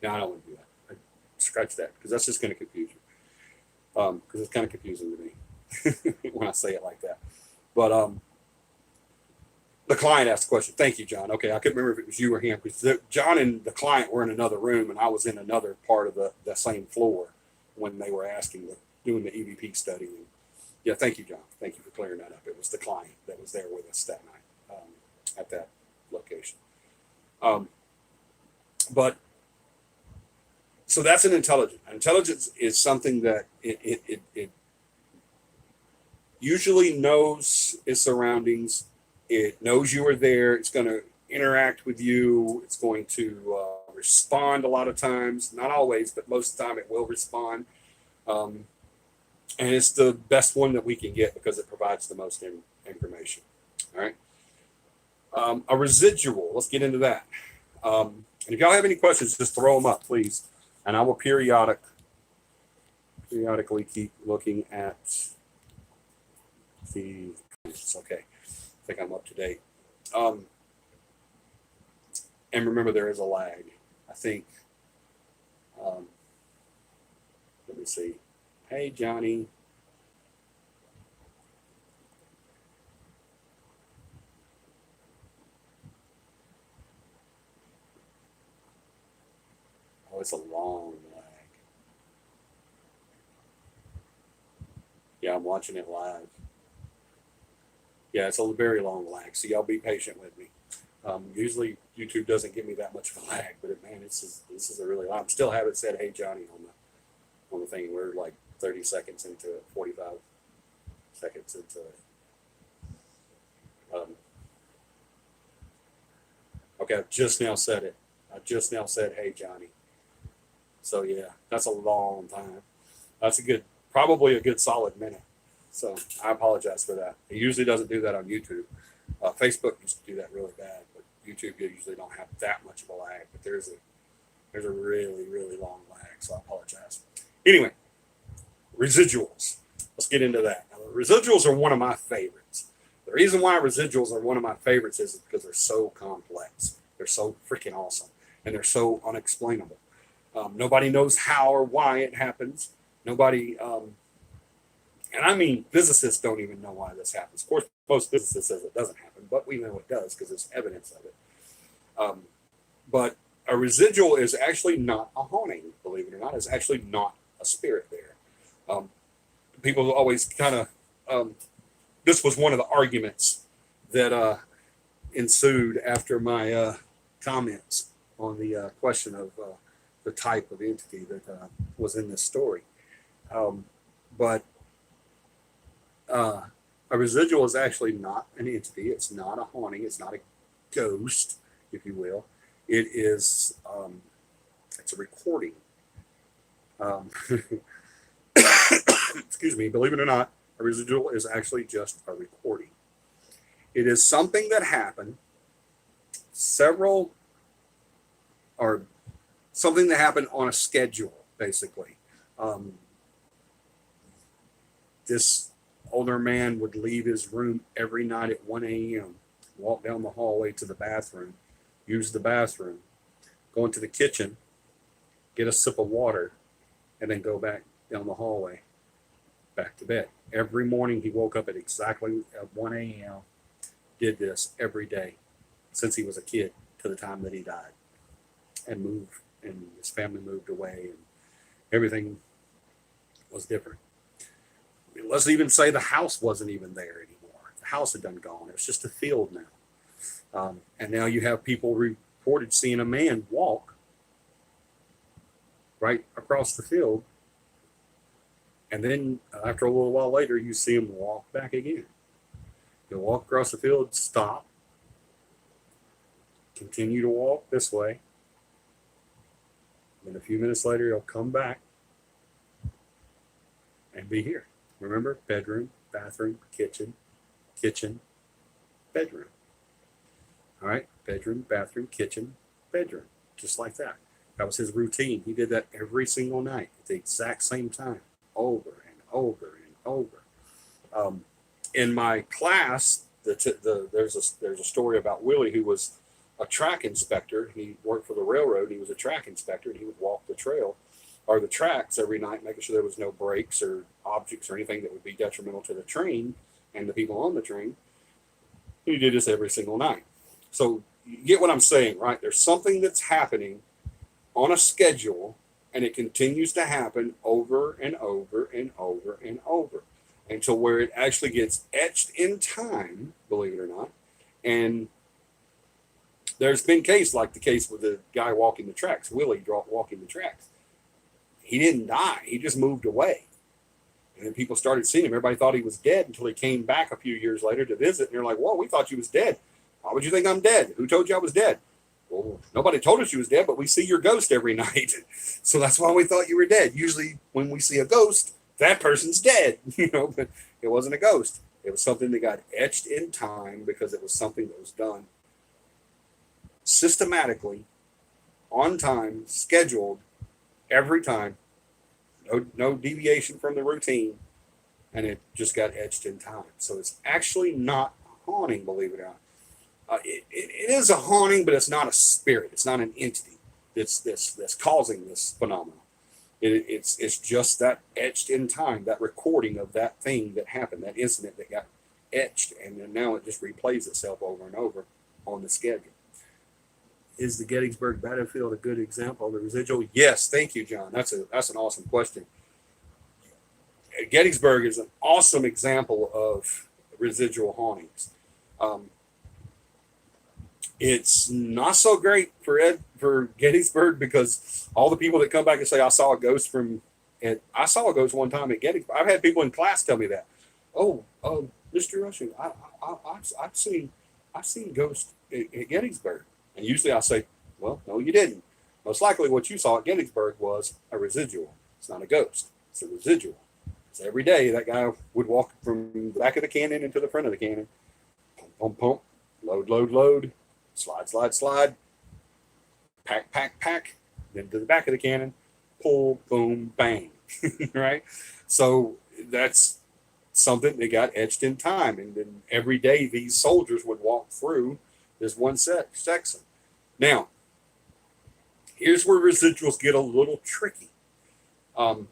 no, I don't want to do that. Scratch that, because that's just going to confuse you. Because it's kind of confusing to me when I say it like that. But the client asked the question. Thank you, John. Okay, I couldn't remember if it was you or him, because John and the client were in another room, and I was in another part of the same floor when they were doing the EVP study. And yeah, thank you, John. Thank you for clearing that up. It was the client that was there with us that night at that location. But so that's an intelligence. Intelligence is something that it usually knows its surroundings. It knows you are there. It's going to interact with you. It's going to respond a lot of times. Not always, but most of the time it will respond. And it's the best one that we can get because it provides the most information. All right. A residual. Let's get into that. And if y'all have any questions, just throw them up, please. And I will periodically keep looking at the. It's okay. I think I'm up to date. And remember, there is a lag. I think. Let me see. Hey, Johnny. Oh, it's a long lag. Yeah, I'm watching it live. Yeah, it's a very long lag, so y'all be patient with me. Usually YouTube doesn't give me that much of a lag, but man, this is a really. I'm still have it said, "Hey Johnny" on the thing. We're like 30 seconds into it, 45 seconds into it. Okay, I just now said it. I just now said, "Hey Johnny." So yeah, that's a long time. That's probably a good solid minute. So I apologize for that. It usually doesn't do that on YouTube. Facebook used to do that really bad, but YouTube usually don't have that much of a lag. But there's a really, really long lag, so I apologize. Anyway, residuals. Let's get into that. Now, residuals are one of my favorites. The reason why residuals are one of my favorites is because they're so complex. They're so freaking awesome, and they're so unexplainable. Nobody knows how or why it happens. Nobody, and I mean, physicists don't even know why this happens. Of course, most physicists says it doesn't happen, but we know it does because there's evidence of it. But a residual is actually not a haunting, believe it or not. It's actually not a spirit there. People always kind of, this was one of the arguments that ensued after my comments on the question of the type of entity that was in this story. But a residual is actually not an entity. It's not a haunting. It's not a ghost, if you will. It is, it's a recording. Excuse me, believe it or not, a residual is actually just a recording. It is something that happened several or something that happened on a schedule, basically. Um, this older man would leave his room every night at 1 a.m., walk down the hallway to the bathroom, use the bathroom, go into the kitchen, get a sip of water, and then go back down the hallway, back to bed. Every morning he woke up at exactly at 1 a.m., did this every day since he was a kid to the time that he died, and moved, and his family moved away, and everything was different. Let's even say the house wasn't even there anymore. The house had done gone. It was just a field now. And now you have people reported seeing a man walk right across the field. And then after a little while later, you see him walk back again. He'll walk across the field, stop, continue to walk this way. Then a few minutes later, he'll come back and be here. Remember, bedroom, bathroom, kitchen, bedroom. All right, bedroom, bathroom, kitchen, bedroom, just like that. That was his routine. He did that every single night at the exact same time, over and over and over. In my class, there's a story about Willie, who was a track inspector. He worked for the railroad. He was a track inspector, and he would walk the trail or the tracks every night, making sure there was no breaks or objects or anything that would be detrimental to the train and the people on the train. And he did this every single night. So you get what I'm saying, right? There's something that's happening on a schedule, and it continues to happen over and over and over and over until where it actually gets etched in time, believe it or not. And there's been case like the case with the guy walking the tracks, Willie walking the tracks. He didn't die. He just moved away. And then people started seeing him. Everybody thought he was dead until he came back a few years later to visit. And they're like, whoa, we thought you was dead. Why would you think I'm dead? Who told you I was dead? Well, nobody told us you was dead, but we see your ghost every night. So that's why we thought you were dead. Usually when we see a ghost, that person's dead, but it wasn't a ghost. It was something that got etched in time because it was something that was done systematically, on time, scheduled, every time, no deviation from the routine, and it just got etched in time. So it's actually not haunting, believe it or not. It is a haunting, but it's not a spirit. It's not an entity that's causing this phenomenon. It's just that etched in time, that recording of that thing that happened, that incident that got etched, and then now it just replays itself over and over on the schedule. Is the Gettysburg battlefield a good example of the residual? Yes, thank you, John. That's an awesome question. Gettysburg is an awesome example of residual hauntings. It's not so great for Gettysburg because all the people that come back and say I saw a ghost I saw a ghost one time at Gettysburg. I've had people in class tell me that. Oh, Mr. Rushing, I've seen ghosts at Gettysburg. And usually I say, well, no, you didn't. Most likely what you saw at Gettysburg was a residual. It's not a ghost. It's a residual. So every day that guy would walk from the back of the cannon into the front of the cannon. Pump, pump, pump. Load, load, load. Slide, slide, slide. Pack, pack, pack. Then to the back of the cannon. Pull, boom, bang. Right? So that's something that got etched in time. And then every day these soldiers would walk through this one section. Now, here's where residuals get a little tricky. I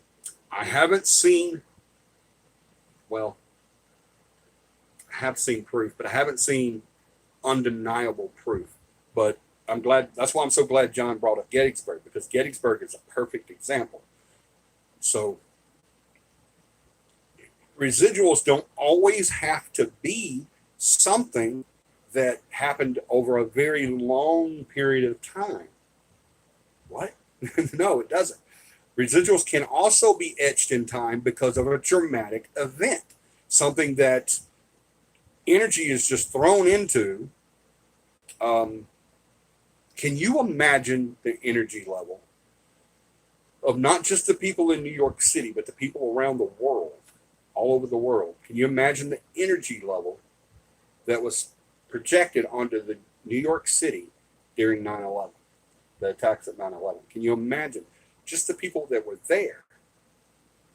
haven't seen, well, I have seen proof, but I haven't seen undeniable proof. But I'm glad, that's why I'm so glad John brought up Gettysburg, because Gettysburg is a perfect example. So, residuals don't always have to be something that happened over a very long period of time. What? No, it doesn't. Residuals can also be etched in time because of a dramatic event, something that energy is just thrown into. Can you imagine the energy level of not just the people in New York City, but the people around the world, all over the world? Can you imagine the energy level that was projected onto the New York City during 9/11? the attacks at 9/11. Can you imagine just the people that were there?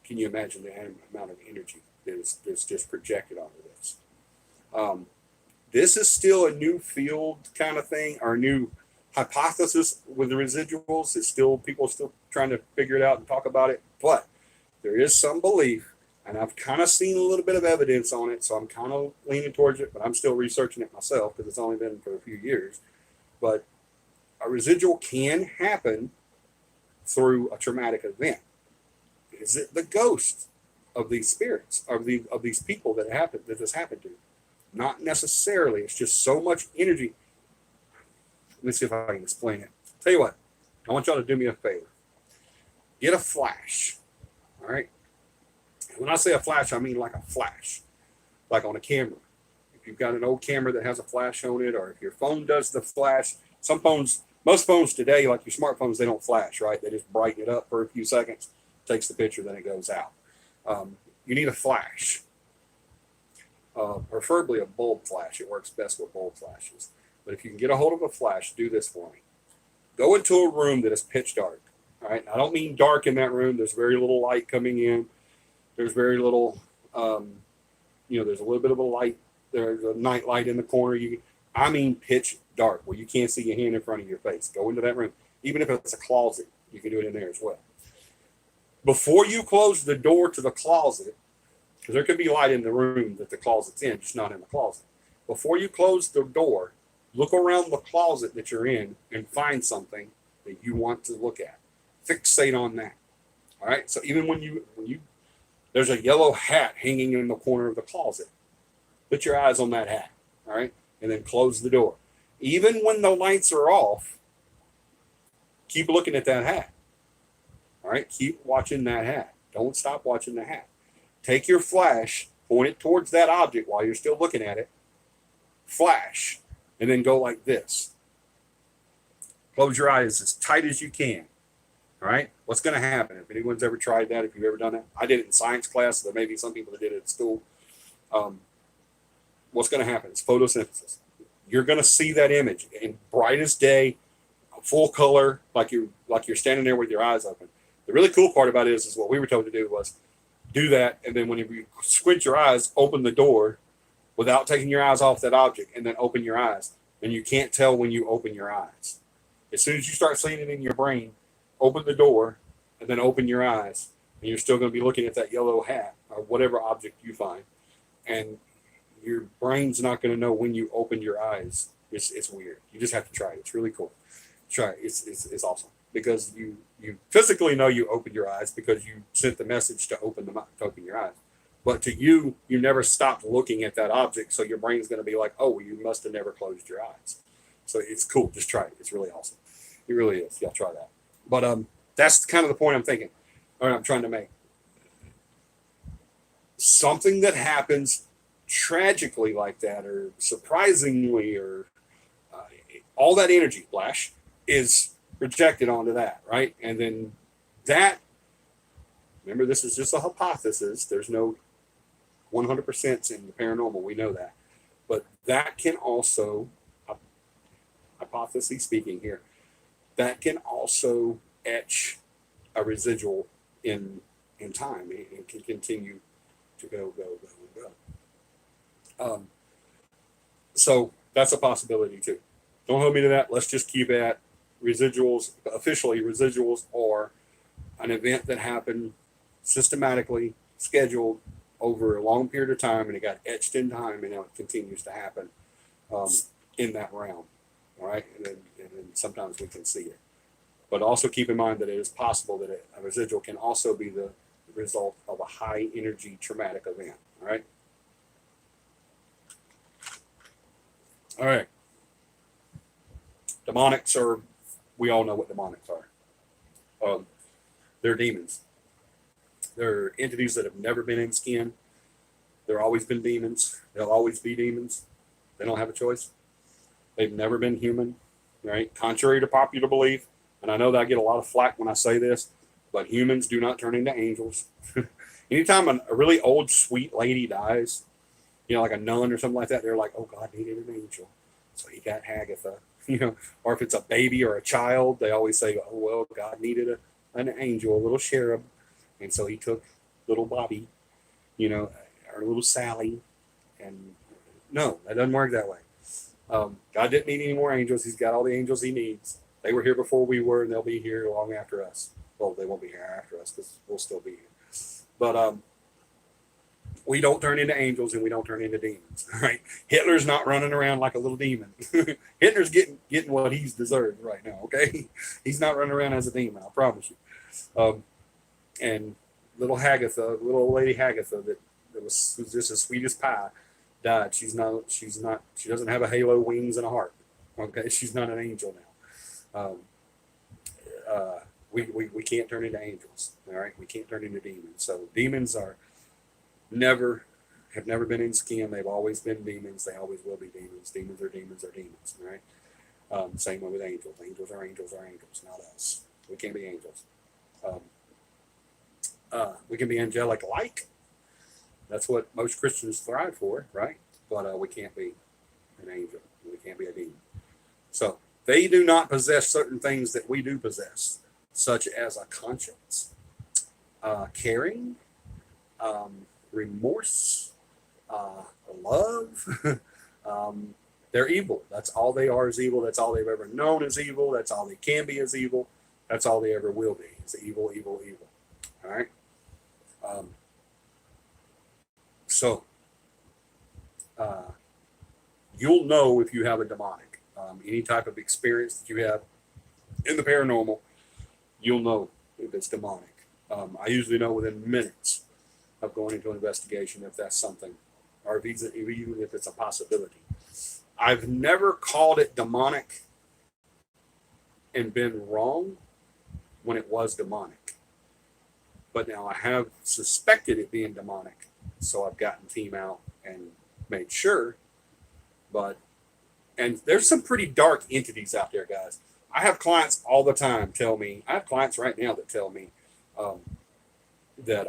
Can you imagine the amount of energy that's just projected onto this? This is still a new field kind of thing, or a new hypothesis with the residuals. It's still, people are still trying to figure it out and talk about it, but there is some belief, and I've kind of seen a little bit of evidence on it, so I'm kind of leaning towards it, but I'm still researching it myself because it's only been for a few years. But a residual can happen through a traumatic event. Is it the ghost of these spirits, of these people that this happened to? Not necessarily. It's just so much energy. Let me see if I can explain it. Tell you what, I want y'all to do me a favor. Get a flash. All right. When I say a flash, I mean like a flash, like on a camera. If you've got an old camera that has a flash on it, or if your phone does the flash, most phones today, like your smartphones, they don't flash, right? They just brighten it up for a few seconds, takes the picture, then it goes out. You need a flash, preferably a bulb flash. It works best with bulb flashes. But if you can get a hold of a flash, do this for me. Go into a room that is pitch dark. All right. I don't mean dark in that room. There's very little light coming in. There's very little, there's a little bit of a light. There's a night light in the corner. I mean pitch dark, where you can't see your hand in front of your face. Go into that room. Even if it's a closet, you can do it in there as well. Before you close the door to the closet, because there could be light in the room that the closet's in, just not in the closet. Before you close the door, look around the closet that you're in and find something that you want to look at. Fixate on that. All right. So even when you there's a yellow hat hanging in the corner of the closet, put your eyes on that hat. All right. And then close the door. Even when the lights are off, keep looking at that hat. All right. Keep watching that hat. Don't stop watching the hat. Take your flash, point it towards that object while you're still looking at it. Flash. And then go like this. Close your eyes as tight as you can. All right. What's going to happen? If anyone's ever tried that, if you've ever done that, I did it in science class. So there may be some people that did it at school. What's going to happen? It's photosynthesis. You're going to see that image in bright as day, full color, like you're standing there with your eyes open. The really cool part about it is what we were told to do was do that, and then when you squint your eyes, open the door without taking your eyes off that object, and then open your eyes. And you can't tell when you open your eyes. As soon as you start seeing it in your brain, open the door and then open your eyes, and you're still going to be looking at that yellow hat or whatever object you find, and your brain's not going to know when you open your eyes. It's weird. You just have to try it. It's really cool. Try it. It's awesome because you physically know you opened your eyes because you sent the message to open your eyes. But to you never stopped looking at that object, so your brain's going to be like, oh, well, you must have never closed your eyes. So it's cool. Just try it. It's really awesome. It really is. Y'all try that. But that's kind of the point I'm trying to make. Something that happens tragically like that, or surprisingly, or all that energy flash is projected onto that, right? And then that, remember, this is just a hypothesis. There's no 100% in the paranormal. We know that. But that can also, hypothesis speaking here, that can also etch a residual in time. It can continue to go. So that's a possibility too. Don't hold me to that. Let's just keep at residuals. Officially, residuals are an event that happened systematically, scheduled over a long period of time, and it got etched in time, and now it continues to happen in that realm. All right, and then sometimes we can see it. But also keep in mind that it is possible that a residual can also be the result of a high energy traumatic event. All right. All right. Demonics are, we all know what demonics are. They're demons. They're entities that have never been in skin. They've always been demons. They'll always be demons. They don't have a choice. They've never been human, right? Contrary to popular belief, and I know that I get a lot of flack when I say this, but humans do not turn into angels. Anytime a really old, sweet lady dies, like a nun or something like that, they're like, oh, God needed an angel, so he got Hagatha. or if it's a baby or a child, they always say, oh, well, God needed an angel, a little cherub. And so he took little Bobby, or little Sally. And no, that doesn't work that way. God didn't need any more angels. He's got all the angels he needs. They were here before we were, and they'll be here long after us. Well, they won't be here after us because we'll still be here. But we don't turn into angels and we don't turn into demons. All right, Hitler's not running around like a little demon. Hitler's getting what he's deserved right now. Okay, he's not running around as a demon. I promise you. And little Hagatha, little old lady Hagatha, that was just as sweet as pie, died. She doesn't have a halo, wings, and a heart. Okay, she's not an angel now. We can't turn into angels. All right, we can't turn into demons. So demons have never been in skin. They've always been demons. They always will be demons. Demons are demons are demons. All right. Same way with angels. Angels are angels are angels, not us. We can't be angels. We can be angelic like. That's what most Christians thrive for, right? But we can't be an angel. We can't be a demon. So they do not possess certain things that we do possess, such as a conscience, caring, remorse, love. They're evil. That's all they are is evil. That's all they've ever known is evil. That's all they can be is evil. That's all they ever will be is evil, evil, evil. All right. So you'll know if you have a demonic. Any type of experience that you have in the paranormal, you'll know if it's demonic. I usually know within minutes of going into an investigation if that's something, or even if it's a possibility. I've never called it demonic and been wrong when it was demonic. But now I have suspected it being demonic, so I've gotten team out and made sure. And there's some pretty dark entities out there, guys. I have clients all the time tell me, I have clients right now that tell me that,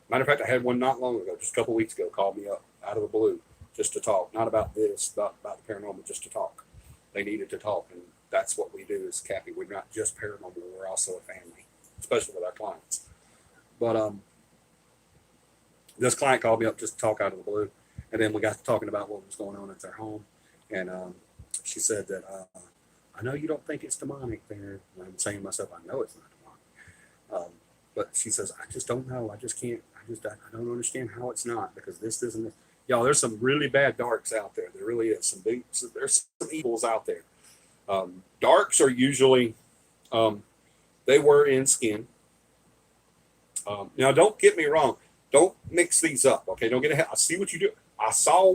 matter of fact, I had one not long ago, just a couple weeks ago, called me up out of the blue just to talk, not about this, about the paranormal, just to talk. They needed to talk, and that's what we do as CAPI. We're not just paranormal, we're also a family, especially with our clients. But this client called me up just to talk out of the blue, and then we got to talking about what was going on at their home, and she said that, I know you don't think it's demonic there. And I'm saying to myself, I know it's not demonic. But she says, I just don't know. I just can't. I don't understand how it's not, because this isn't. Y'all, there's some really bad darks out there. There really is there's some evils out there. Darks are usually, they were in skin. Now, don't get me wrong. Don't mix these up. Okay, don't get ahead. I see what you do. I saw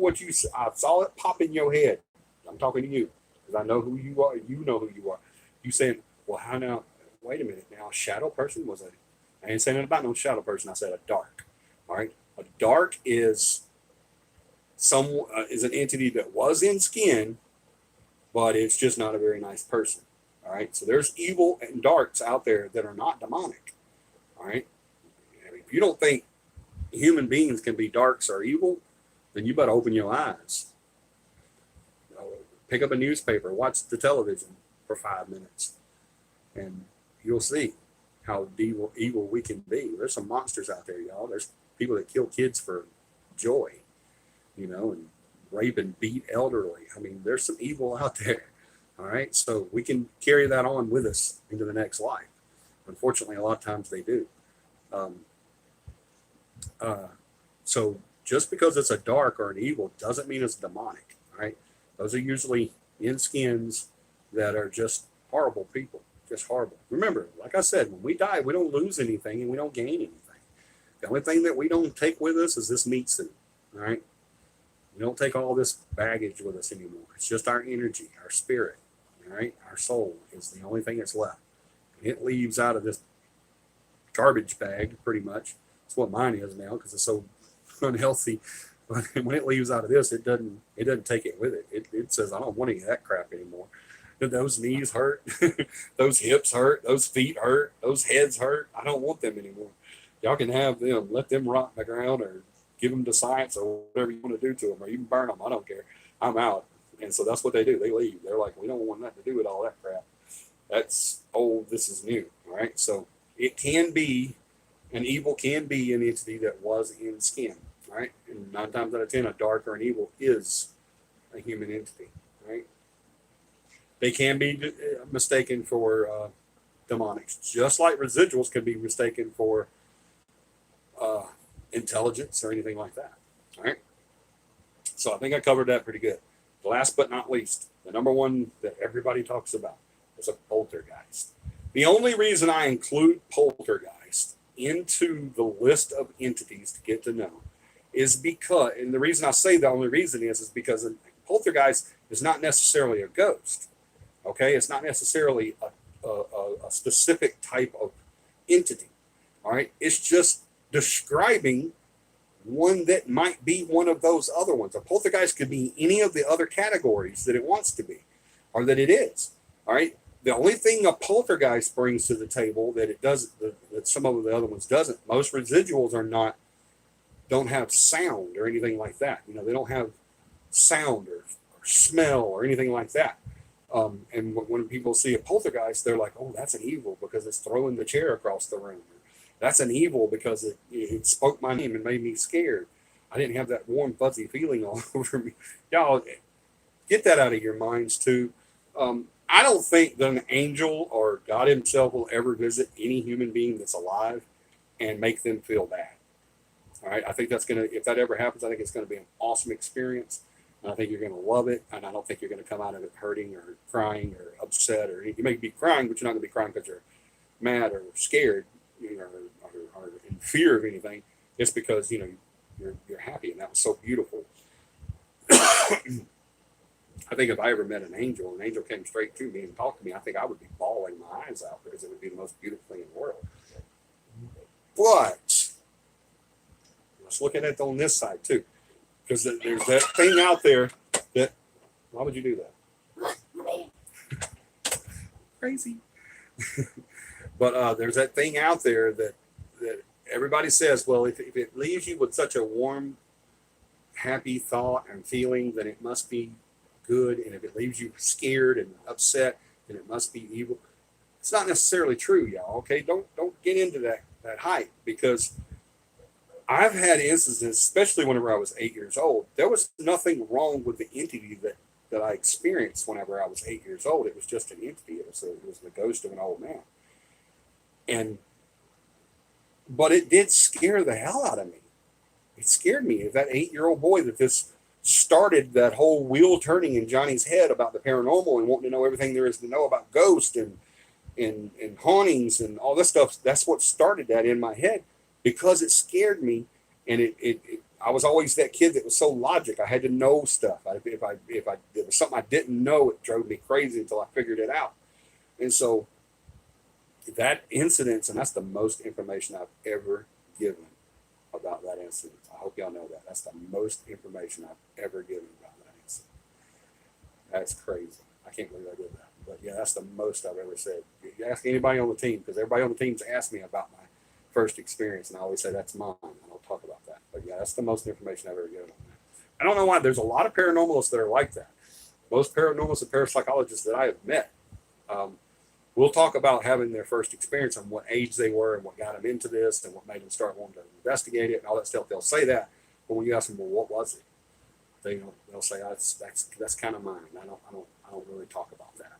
it pop in your head. I'm talking to you because I know who you are. You know who you are. You saying, well, how now? Wait a minute. Now, a shadow person I ain't saying about no shadow person. I said a dark. All right. A dark is an entity that was in skin, but it's just not a very nice person. All right. So there's evil and darks out there that are not demonic. All right. If you don't think human beings can be darks or evil, then you better open your eyes. Pick up a newspaper, watch the television for 5 minutes, and you'll see how evil we can be. There's some monsters out there, y'all. There's people that kill kids for joy, and rape and beat elderly. I mean, there's some evil out there. All right. So we can carry that on with us into the next life. Unfortunately, a lot of times they do. So just because it's a dark or an evil doesn't mean it's demonic. All right. Those are usually in skins that are just horrible people, just horrible. Remember, like I said, when we die, we don't lose anything and we don't gain anything. The only thing that we don't take with us is this meat suit. All right. We don't take all this baggage with us anymore. It's just our energy, our spirit. All right. Our soul is the only thing that's left. And it leaves out of this garbage bag pretty much. That's what mine is now because it's so unhealthy. But when it leaves out of this, it doesn't take it with it. It says, I don't want any of that crap anymore. Those knees hurt, those hips hurt, those feet hurt, those heads hurt. I don't want them anymore. Y'all can have them, let them rot in the ground, or give them to science or whatever you want to do to them, or even burn them. I don't care. I'm out. And so that's what they do. They leave. They're like, we don't want nothing to do with all that crap. That's old. This is new. All right. So it can be, an evil can be an entity that was in skin. All right. And 9 times out of 10, a dark or an evil is a human entity. Right. They can be mistaken for demonics, just like residuals can be mistaken for intelligence or anything like that. All right. So I think I covered that pretty good. Last but not least, the number one that everybody talks about is a poltergeist. The only reason I include poltergeist into the list of entities to get to know is because, and the reason I say the only reason is because a poltergeist is not necessarily a ghost. Okay, it's not necessarily a specific type of entity. All right, it's just describing one that might be one of those other ones. A poltergeist could be any of the other categories that it wants to be, or that it is. All right. The only thing a poltergeist brings to the table that it does, that some of the other ones doesn't. Most residuals don't have sound or anything like that. You know, they don't have sound or smell or anything like that. And when people see a poltergeist, they're like, "Oh, that's an evil because it's throwing the chair across the room." That's an evil because it spoke my name and made me scared. I didn't have that warm, fuzzy feeling all over me. Y'all, get that out of your minds too. I don't think that an angel or God himself will ever visit any human being that's alive and make them feel bad. All right. I think that's going to, if that ever happens, I think it's going to be an awesome experience. And I think you're going to love it. And I don't think you're going to come out of it hurting or crying or upset, or you may be crying, but you're not going to be crying because you're mad or scared, you know, or in fear of anything. It's because, you know, you're happy. And that was so beautiful. I think if I ever met an angel came straight to me and talked to me, I think I would be bawling my eyes out because it would be the most beautiful thing in the world. But let's look at it on this side too, because there's that thing out there that, why would you do that? Crazy. But there's that thing out there that everybody says, well, if it leaves you with such a warm, happy thought and feeling, then it must be good. And if it leaves you scared and upset, then it must be evil. It's not necessarily true, y'all. Okay, don't get into that hype, because I've had instances, especially whenever I was 8 years old, there was nothing wrong with the entity that I experienced whenever I was 8 years old. It was just an entity. It was the ghost of an old man. But it did scare the hell out of me. It scared me. That 8-year-old boy, that this started that whole wheel turning in Johnny's head about the paranormal and wanting to know everything there is to know about ghosts and hauntings and all this stuff. That's what started that in my head, because it scared me. And I was always that kid that was so logic. I had to know stuff. If there was something I didn't know, it drove me crazy until I figured it out. And so that incident, and that's the most information I've ever given about that incident. I hope y'all know that. That's the most information I've ever given about that incident. That's crazy. I can't believe I did that. But yeah, that's the most I've ever said. You ask anybody on the team, because everybody on the team's asked me about my first experience, and I always say that's mine. I don't talk about that. But yeah, that's the most information I've ever given on that. I don't know why. There's a lot of paranormalists that are like that. Most paranormalists and parapsychologists that I have met will talk about having their first experience and what age they were and what got them into this and what made them start wanting to investigate it and all that stuff. They'll say that, but when you ask them, well, what was it? They'll say, that's kind of mine. I don't really talk about that.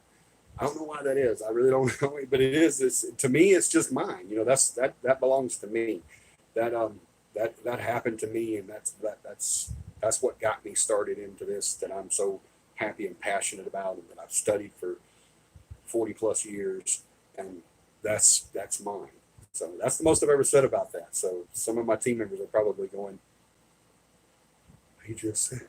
I don't know why that is. I really don't know, but it is. To me, it's just mine. You know, that belongs to me. That happened to me, and that's what got me started into this, that I'm so happy and passionate about, and that I've studied for 40 plus years, and that's mine. So that's the most I've ever said about that. So some of my team members are probably going, he just said.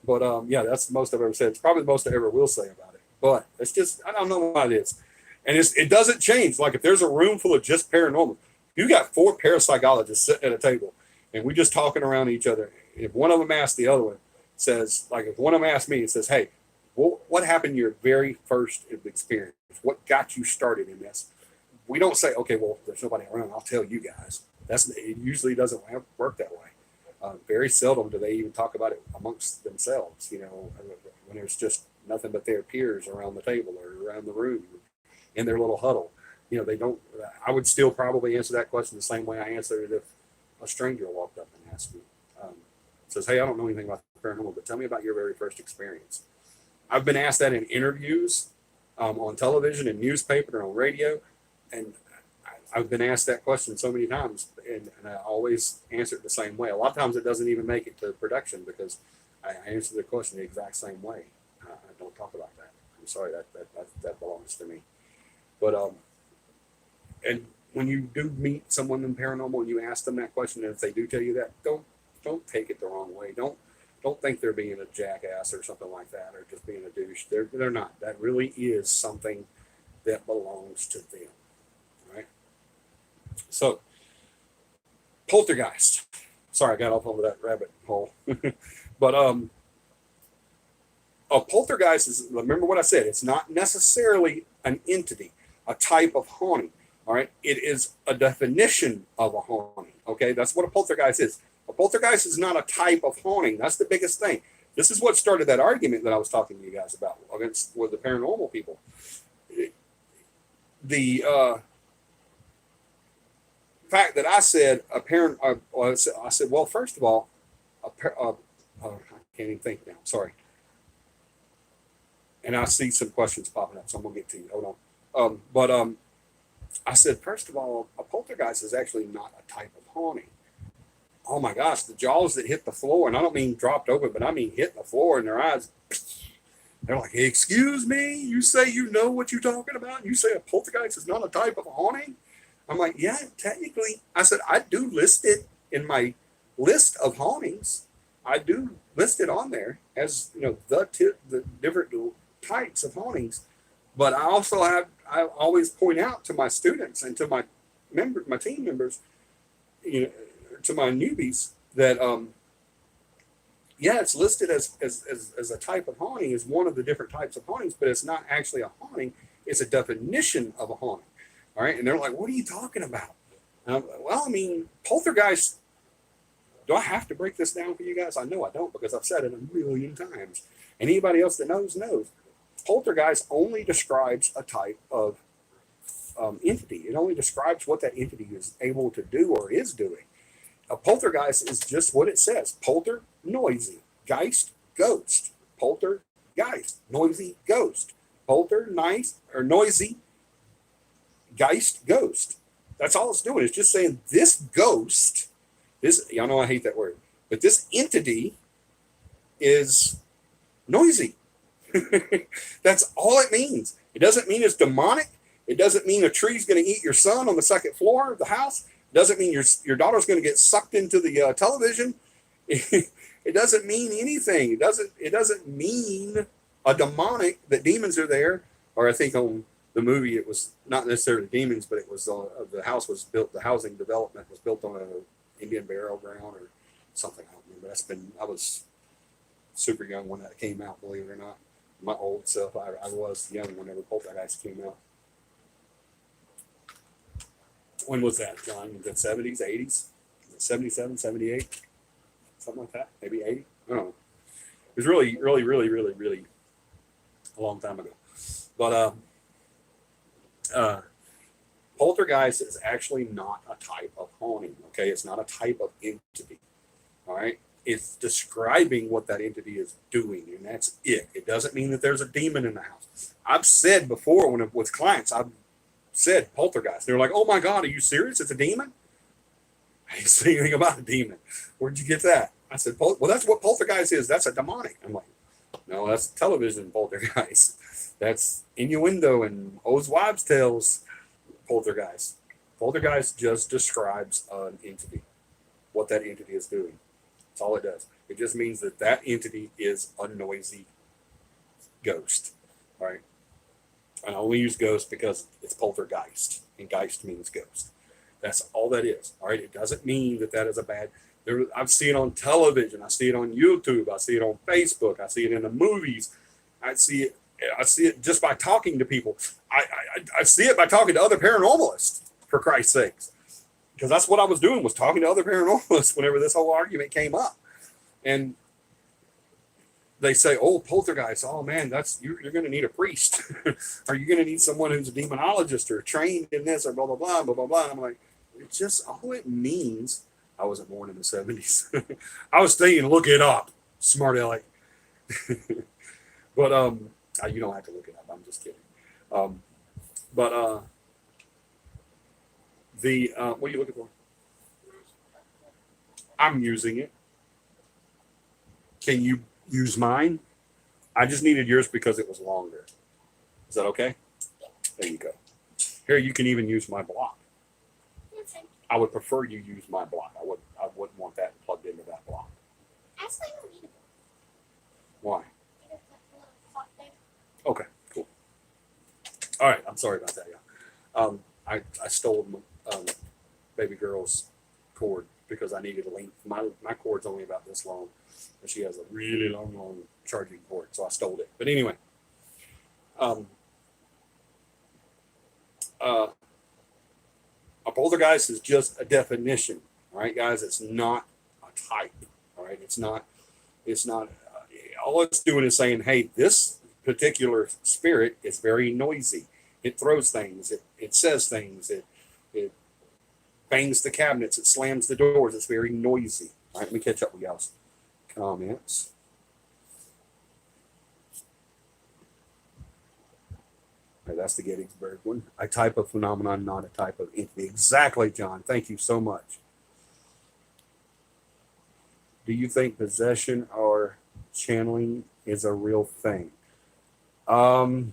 But yeah, that's the most I've ever said. It's probably the most I ever will say about it. But it's just, I don't know why it is. And it doesn't change. Like if there's a room full of just paranormal, you got 4 parapsychologists sitting at a table and we're just talking around each other. If one of them asks the other one, says, like if one of them asks me, it says, hey, what happened in your very first experience? What got you started in this? We don't say, okay, well, there's nobody around, I'll tell you guys. It usually doesn't work that way. Very seldom do they even talk about it amongst themselves, when there's just nothing but their peers around the table or around the room in their little huddle. They don't. I would still probably answer that question the same way I answered it if a stranger walked up and asked me, says, "Hey, I don't know anything about the paranormal, but tell me about your very first experience." I've been asked that in interviews, on television and newspaper and on radio, and I've been asked that question so many times, and I always answer it the same way. A lot of times it doesn't even make it to production because I answer the question the exact same way. I don't talk about that. I'm sorry, that belongs to me. But and when you do meet someone in paranormal and you ask them that question, and if they do tell you that, don't take it the wrong way. Don't think they're being a jackass or something like that, or just being a douche. They're not. That really is something that belongs to them. Right? So, poltergeist. Sorry, I got off over that rabbit hole. But a poltergeist is, remember what I said, it's not necessarily an entity, a type of haunting. All right, it is a definition of a haunting. Okay, that's what a poltergeist is. A poltergeist is not a type of haunting. That's the biggest thing. This is what started that argument that I was talking to you guys about with the paranormal people. The fact that I said I said, well, first of all, I can't even think now. Sorry. And I see some questions popping up, so I'm gonna get to you. Hold on. But I said, first of all, a poltergeist is actually not a type of haunting. Oh my gosh, the jaws that hit the floor, and I don't mean dropped open, but I mean hit the floor, and their eyes, they're like, excuse me, you say you know what you're talking about? You say a poltergeist is not a type of haunting? I'm like, yeah, technically. I said, I do list it in my list of hauntings. I do list it on there as, the different types of hauntings. But I always point out to my students and to my team members, to my newbies, that it's listed as a type of haunting, as one of the different types of hauntings, but it's not actually a haunting. It's a definition of a haunting. All right, and they're like, "What are you talking about?" Well, I mean, poltergeist. Do I have to break this down for you guys? I know I don't, because I've said it a million times. And anybody else that knows. Poltergeist only describes a type of entity. It only describes what that entity is able to do or is doing. A poltergeist is just what it says. Polter, noisy. Geist, ghost. Poltergeist, noisy ghost. Polter, nice or noisy. Geist, ghost. That's all it's doing. It's just saying this ghost, y'all know I hate that word, but this entity is noisy. That's all it means. It doesn't mean it's demonic. It doesn't mean a tree's going to eat your son on the second floor of the house. It doesn't mean your daughter's going to get sucked into the television. It doesn't mean anything. It doesn't mean a demonic, that demons are there. Or I think on the movie, it was not necessarily demons, but it was the housing development was built on an Indian burial ground or something. I don't remember. I was super young when that came out, believe it or not. My old self, I was young whenever Poltergeist came out. When was that, John? The 70s, 80s? 77, 78? Something like that? Maybe 80? I don't know. It was really, really, really, really, really a long time ago. But poltergeist is actually not a type of haunting, okay? It's not a type of entity, all right? It's describing what that entity is doing, and that's it. It doesn't mean that there's a demon in the house. I've said before with clients, I've said poltergeist. They're like, oh my God, are you serious? It's a demon? I didn't say anything about a demon. Where'd you get that? I said, well, that's what poltergeist is. That's a demonic. I'm like, no, that's television poltergeist. That's innuendo and old wives' tales poltergeist. Poltergeist just describes an entity, what that entity is doing. That's all it does. It just means that entity is a noisy ghost. All right. I only use ghost because it's poltergeist, and geist means ghost. That's all that is. All right. It doesn't mean that is a bad. I've seen it on television. I see it on YouTube. I see it on Facebook. I see it in the movies. I see it just by talking to people. I see it by talking to other paranormalists, for Christ's sakes. because that's what I was doing, was talking to other paranormalists whenever this whole argument came up. And they say, oh, poltergeist, oh man, you're going to need a priest. Or you're going to need someone who's a demonologist or trained in this or blah, blah, blah, blah, blah, blah. And I'm like, it's just, all it means, I wasn't born in the 70s. I was thinking, look it up, smart aleck. But you don't have to look it up. I'm just kidding. But what are you looking for? I'm using it. Can you use mine? I just needed yours because it was longer. Is that okay? There you go. Here, you can even use my block. Okay. I would prefer you use my block. I wouldn't want that plugged into that block. Actually, I don't need it. Why? There's a little clock there. Okay, cool. All right, I'm sorry about that, y'all. I stole baby girl's cord because I needed a length. My cord's only about this long, and she has a really long charging cord, so I stole it. But anyway, a poltergeist is just a definition, all right, guys. It's not a type, all right. It's not. All it's doing is saying, hey, this particular spirit is very noisy. It throws things. It says things. It bangs the cabinets. It slams the doors. It's very noisy. All right, let me catch up with y'all's comments. Right, that's the Gettysburg one. A type of phenomenon, not a type of entity. Exactly, John. Thank you so much. Do you think possession or channeling is a real thing? To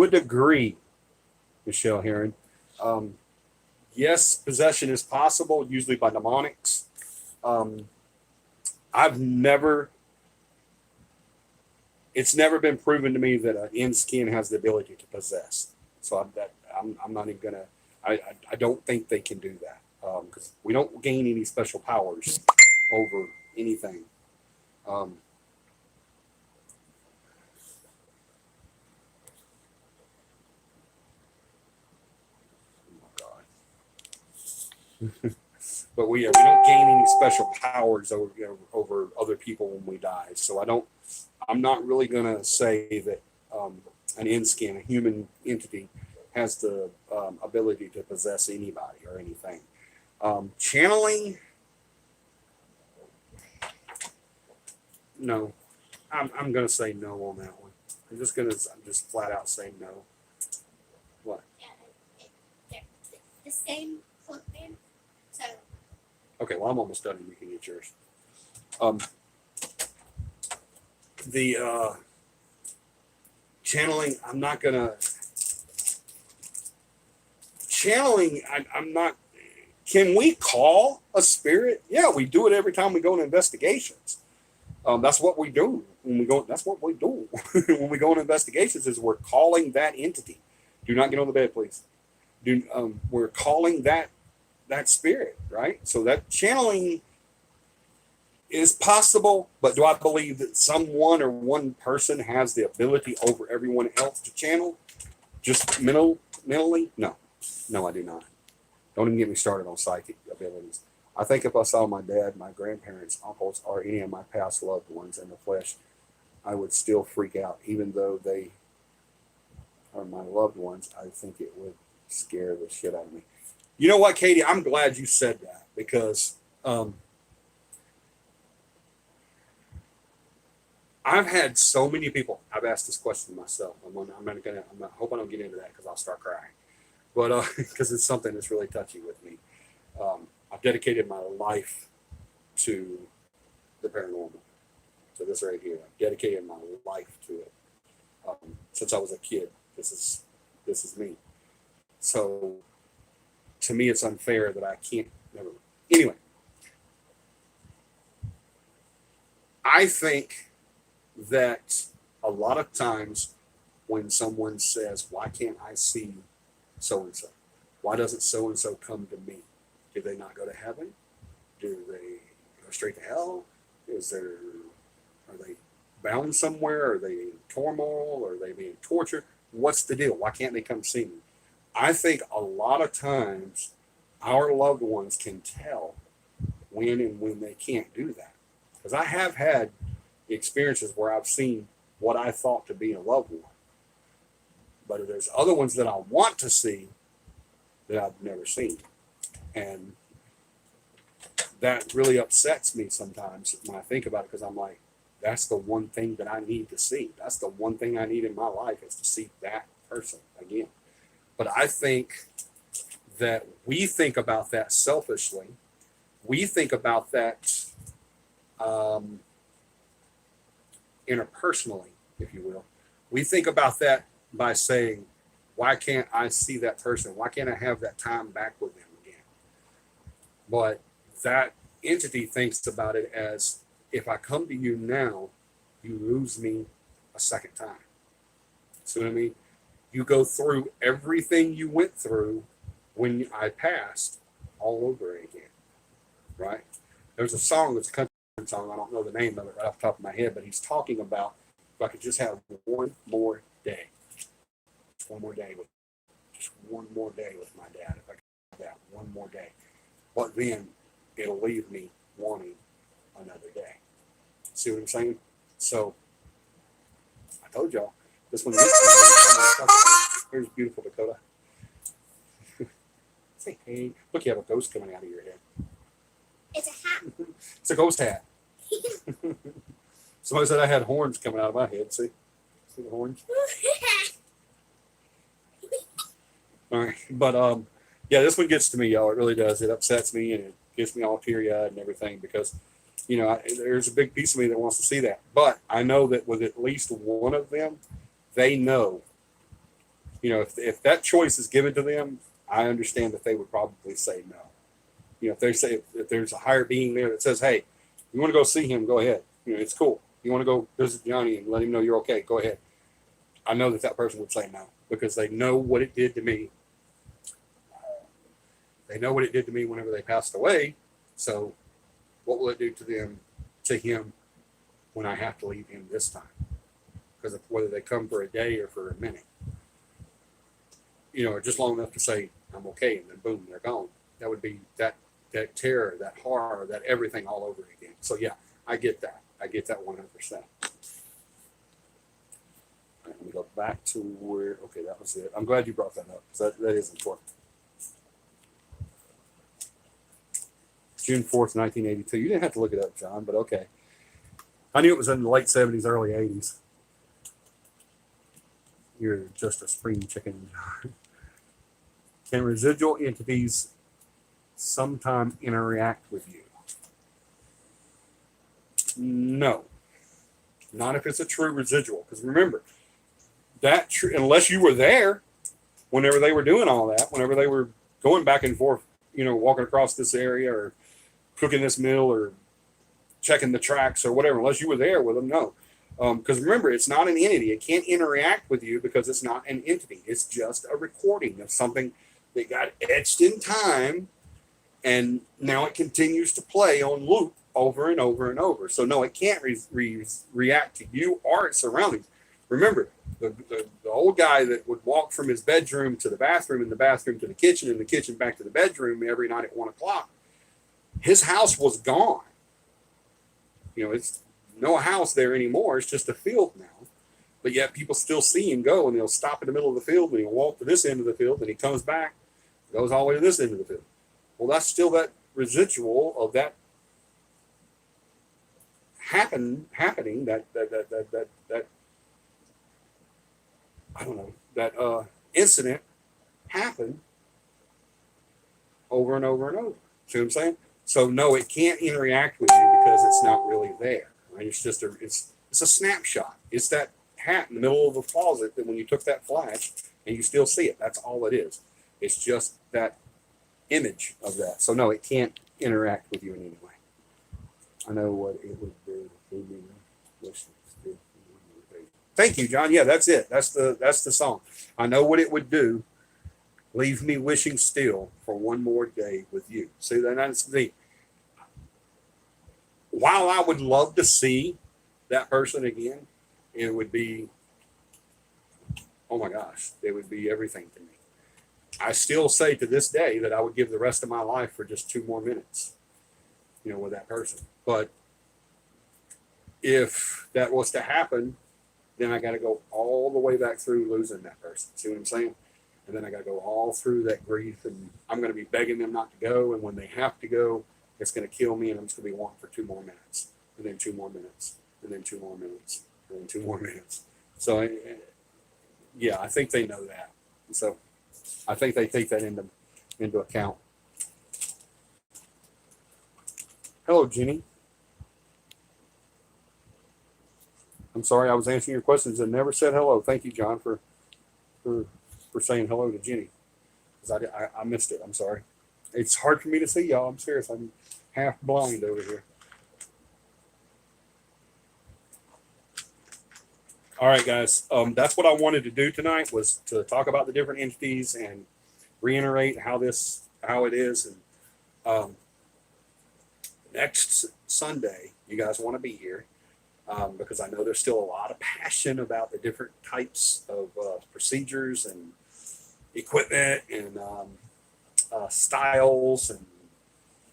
a degree, Michelle Heron. Yes, possession is possible, usually by demonics. It's never been proven to me that an in-skin has the ability to possess. So I'm not even gonna. I don't think they can do that because we don't gain any special powers over anything. Oh my God. But we don't gain any special powers over other people when we die. So I'm not really gonna say that an in-skin, a human entity, has the ability to possess anybody or anything. Channeling, no. I'm gonna say no on that one. I'm just flat out say no. What? Yeah, they're the same cloak band. So Okay, well, I'm almost done and you can get yours. The channeling, I'm not gonna channeling. I'm not. Can we call a spirit? Yeah, we do it every time we go on investigations. That's what we do when we go. That's what we do when we go on investigations. Is we're calling that entity. Do not get on the bed, please. We're calling that spirit, right? So that channeling is possible, but do I believe that someone or one person has the ability over everyone else to channel? Just mentally? No, I do not. Don't even get me started on psychic abilities. I think if I saw my dad, my grandparents, uncles, or any of my past loved ones in the flesh, I would still freak out, even though they are my loved ones. I think it would scare the shit out of me. You know what, Katie? I'm glad you said that because I've had so many people. I've asked this question myself. I hope I don't get into that because I'll start crying. But because it's something that's really touchy with me. I've dedicated my life to the paranormal, to this right here. I've dedicated my life to it since I was a kid. This is me. So to me, it's unfair that I can't never. Anyway, I think that a lot of times when someone says, why can't I see so-and-so? Why doesn't so-and-so come to me? Do they not go to heaven? Do they go straight to hell? Are they bound somewhere? Are they in turmoil? Are they being tortured? What's the deal? Why can't they come see me? I think a lot of times our loved ones can tell when they can't do that. Because I have had experiences where I've seen what I thought to be a loved one. But there's other ones that I want to see that I've never seen. And that really upsets me sometimes when I think about it, because I'm like, that's the one thing that I need to see. That's the one thing I need in my life, is to see that person again. But I think that we think about that selfishly. We think about that interpersonally, if you will. We think about that by saying, why can't I see that person? Why can't I have that time back with them again? But that entity thinks about it as, if I come to you now, you lose me a second time. See what I mean? You go through everything you went through when I passed all over again, right? There's a song that's a country song. I don't know the name of it right off the top of my head, but he's talking about, if I could just have one more day, just one more day with my dad. If I could have that one more day, but then it'll leave me wanting another day. See what I'm saying? So I told y'all this one. Here's beautiful Dakota. Say hey. Look, you have a ghost coming out of your head. It's a hat. It's a ghost hat. Somebody said I had horns coming out of my head. See the horns? All right, but yeah, this one gets to me, y'all. It really does. It upsets me, and it gets me all teary-eyed and everything, because there's a big piece of me that wants to see that. But I know that with at least one of them, they know. If that choice is given to them, I understand that they would probably say no. If they say, if there's a higher being there that says, hey, you want to go see him, go ahead. It's cool. You want to go visit Johnny and let him know you're okay, go ahead. I know that person would say no, because they know what it did to me. They know what it did to me whenever they passed away. So what will it do to him when I have to leave him this time? Because whether they come for a day or for a minute, or just long enough to say, I'm okay, and then boom, they're gone. That would be that terror, that horror, that everything all over again. So yeah, I get that. I get that 100%. All right, let me go back to where, okay, that was it. I'm glad you brought that up, because that is important. June 4th, 1982. You didn't have to look it up, John, but okay. I knew it was in the late 70s, early 80s. You're just a spring chicken. Can residual entities sometime interact with you? No. Not if it's a true residual. Because remember, unless you were there whenever they were doing all that, whenever they were going back and forth, walking across this area or cooking this meal or checking the tracks or whatever, unless you were there with them, no. Because remember, it's not an entity. It can't interact with you because it's not an entity. It's just a recording of something that got etched in time, and now it continues to play on loop over and over and over. So no, it can't react to you or its surroundings. Remember, the old guy that would walk from his bedroom to the bathroom, and the bathroom to the kitchen, and the kitchen back to the bedroom every night at 1 o'clock, his house was gone. It's no house there anymore. It's just a field now. But yet people still see him go, and they'll stop in the middle of the field, and he'll walk to this end of the field, and he comes back, goes all the way to this end of the field. Well, that's still that residual of that happening, that I don't know, that incident happened over and over and over. See what I'm saying? So no, it can't interact with you because it's not really there. Right? It's just it's a snapshot. It's that hat in the middle of the closet that when you took that flash and you still see it. That's all it is. It's just that image of that. So no, it can't interact with you in any way. I know what it would do. Thank you, John. Yeah, that's it. That's the song. I know what it would do. Leave me wishing still for one more day with you. See, that's the. While I would love to see that person again, it would be, oh my gosh, it would be everything to me. I still say to this day that I would give the rest of my life for just 2 more minutes, with that person. But if that was to happen, then I got to go all the way back through losing that person. See what I'm saying? And then I got to go all through that grief, and I'm going to be begging them not to go. And when they have to go, it's going to kill me, and I'm just going to be wanting for 2 more minutes, and then 2 more minutes, and then 2 more minutes, and then 2 more minutes. So, yeah, I think they know that. So I think they take that into account. Hello, Jenny. I'm sorry I was answering your questions and never said hello. Thank you, John, for saying hello to Jenny. Because I missed it. I'm sorry. It's hard for me to see y'all. I'm serious. I'm half blind over here. All right, guys. That's what I wanted to do tonight, was to talk about the different entities and reiterate how it is. And next Sunday, you guys want to be here. Because I know there's still a lot of passion about the different types of procedures and equipment and styles and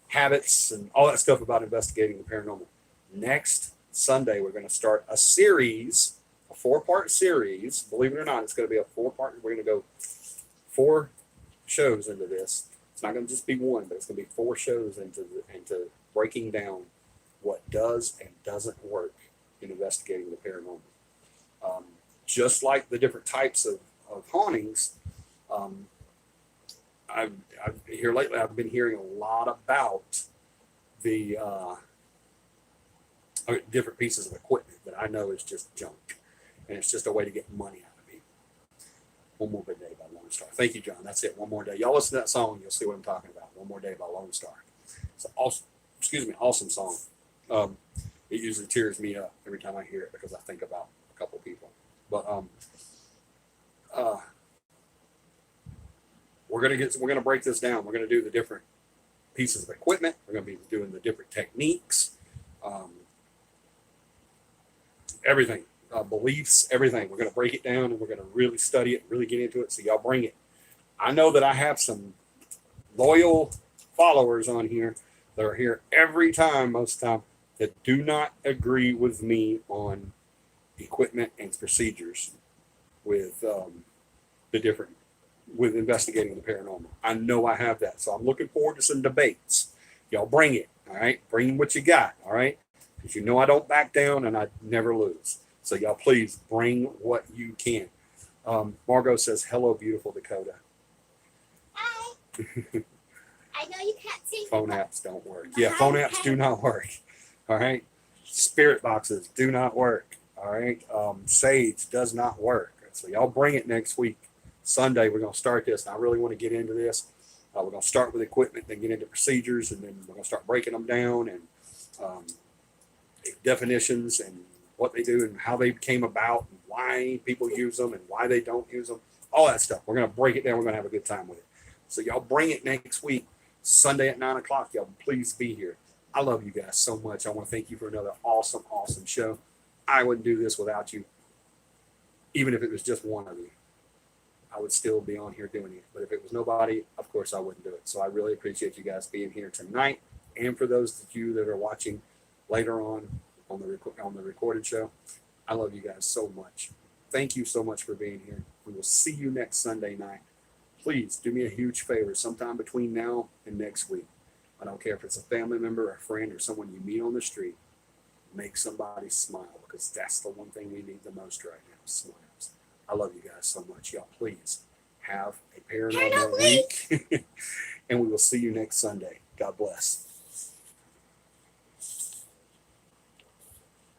habits and all that stuff about investigating the paranormal. Next Sunday, we're going to start a series, a 4-part series. Believe it or not, it's going to be a 4-part. We're going to go 4 shows into this. It's not going to just be one, but it's going to be 4 shows into breaking down what does and doesn't work in investigating the paranormal. Just like the different types of hauntings, I've here lately I've been hearing a lot about the different pieces of equipment that I know is just junk, and it's just a way to get money out of me. One More Day by Lone Star. Thank you, John. That's it. One More Day. Y'all listen to that song, you'll see what I'm talking about. One More Day by Lone Star. It's an awesome song. It usually tears me up every time I hear it because I think about a couple people. But we're gonna break this down. We're gonna do the different pieces of equipment. We're gonna be doing the different techniques, everything, beliefs, everything. We're gonna break it down, and we're gonna really study it, really get into it. So y'all bring it. I know that I have some loyal followers on here that are here every time, most of the time, that do not agree with me on equipment and procedures with with investigating the paranormal. I know I have that. So I'm looking forward to some debates. Y'all bring it, all right? Bring what you got, all right? Because you know I don't back down and I never lose. So y'all please bring what you can. Margot says, hello, beautiful Dakota. Hi. I know you can't see. Phone apps don't work. Yeah, phone apps do not work. All right. Spirit boxes do not work. All right. Sage does not work. So y'all bring it next week. Sunday, we're going to start this. And I really want to get into this. We're going to start with equipment, then get into procedures, and then we're going to start breaking them down and definitions and what they do and how they came about and why people use them and why they don't use them. All that stuff. We're going to break it down. We're going to have a good time with it. So y'all bring it next week, Sunday at 9 o'clock. Y'all please be here. I love you guys so much. I want to thank you for another awesome show. I wouldn't do this without you. Even if it was just one of you, I would still be on here doing it. But if it was nobody, of course I wouldn't do it. So I really appreciate you guys being here tonight. And for those of you that are watching later on the recorded show, I love you guys so much. Thank you so much for being here. We will see you next Sunday night. Please do me a huge favor sometime between now and next week. I don't care if it's a family member, a friend, or someone you meet on the street. Make somebody smile, because that's the one thing we need the most right now, smiles. I love you guys so much. Y'all please have a paranormal week. And we will see you next Sunday. God bless.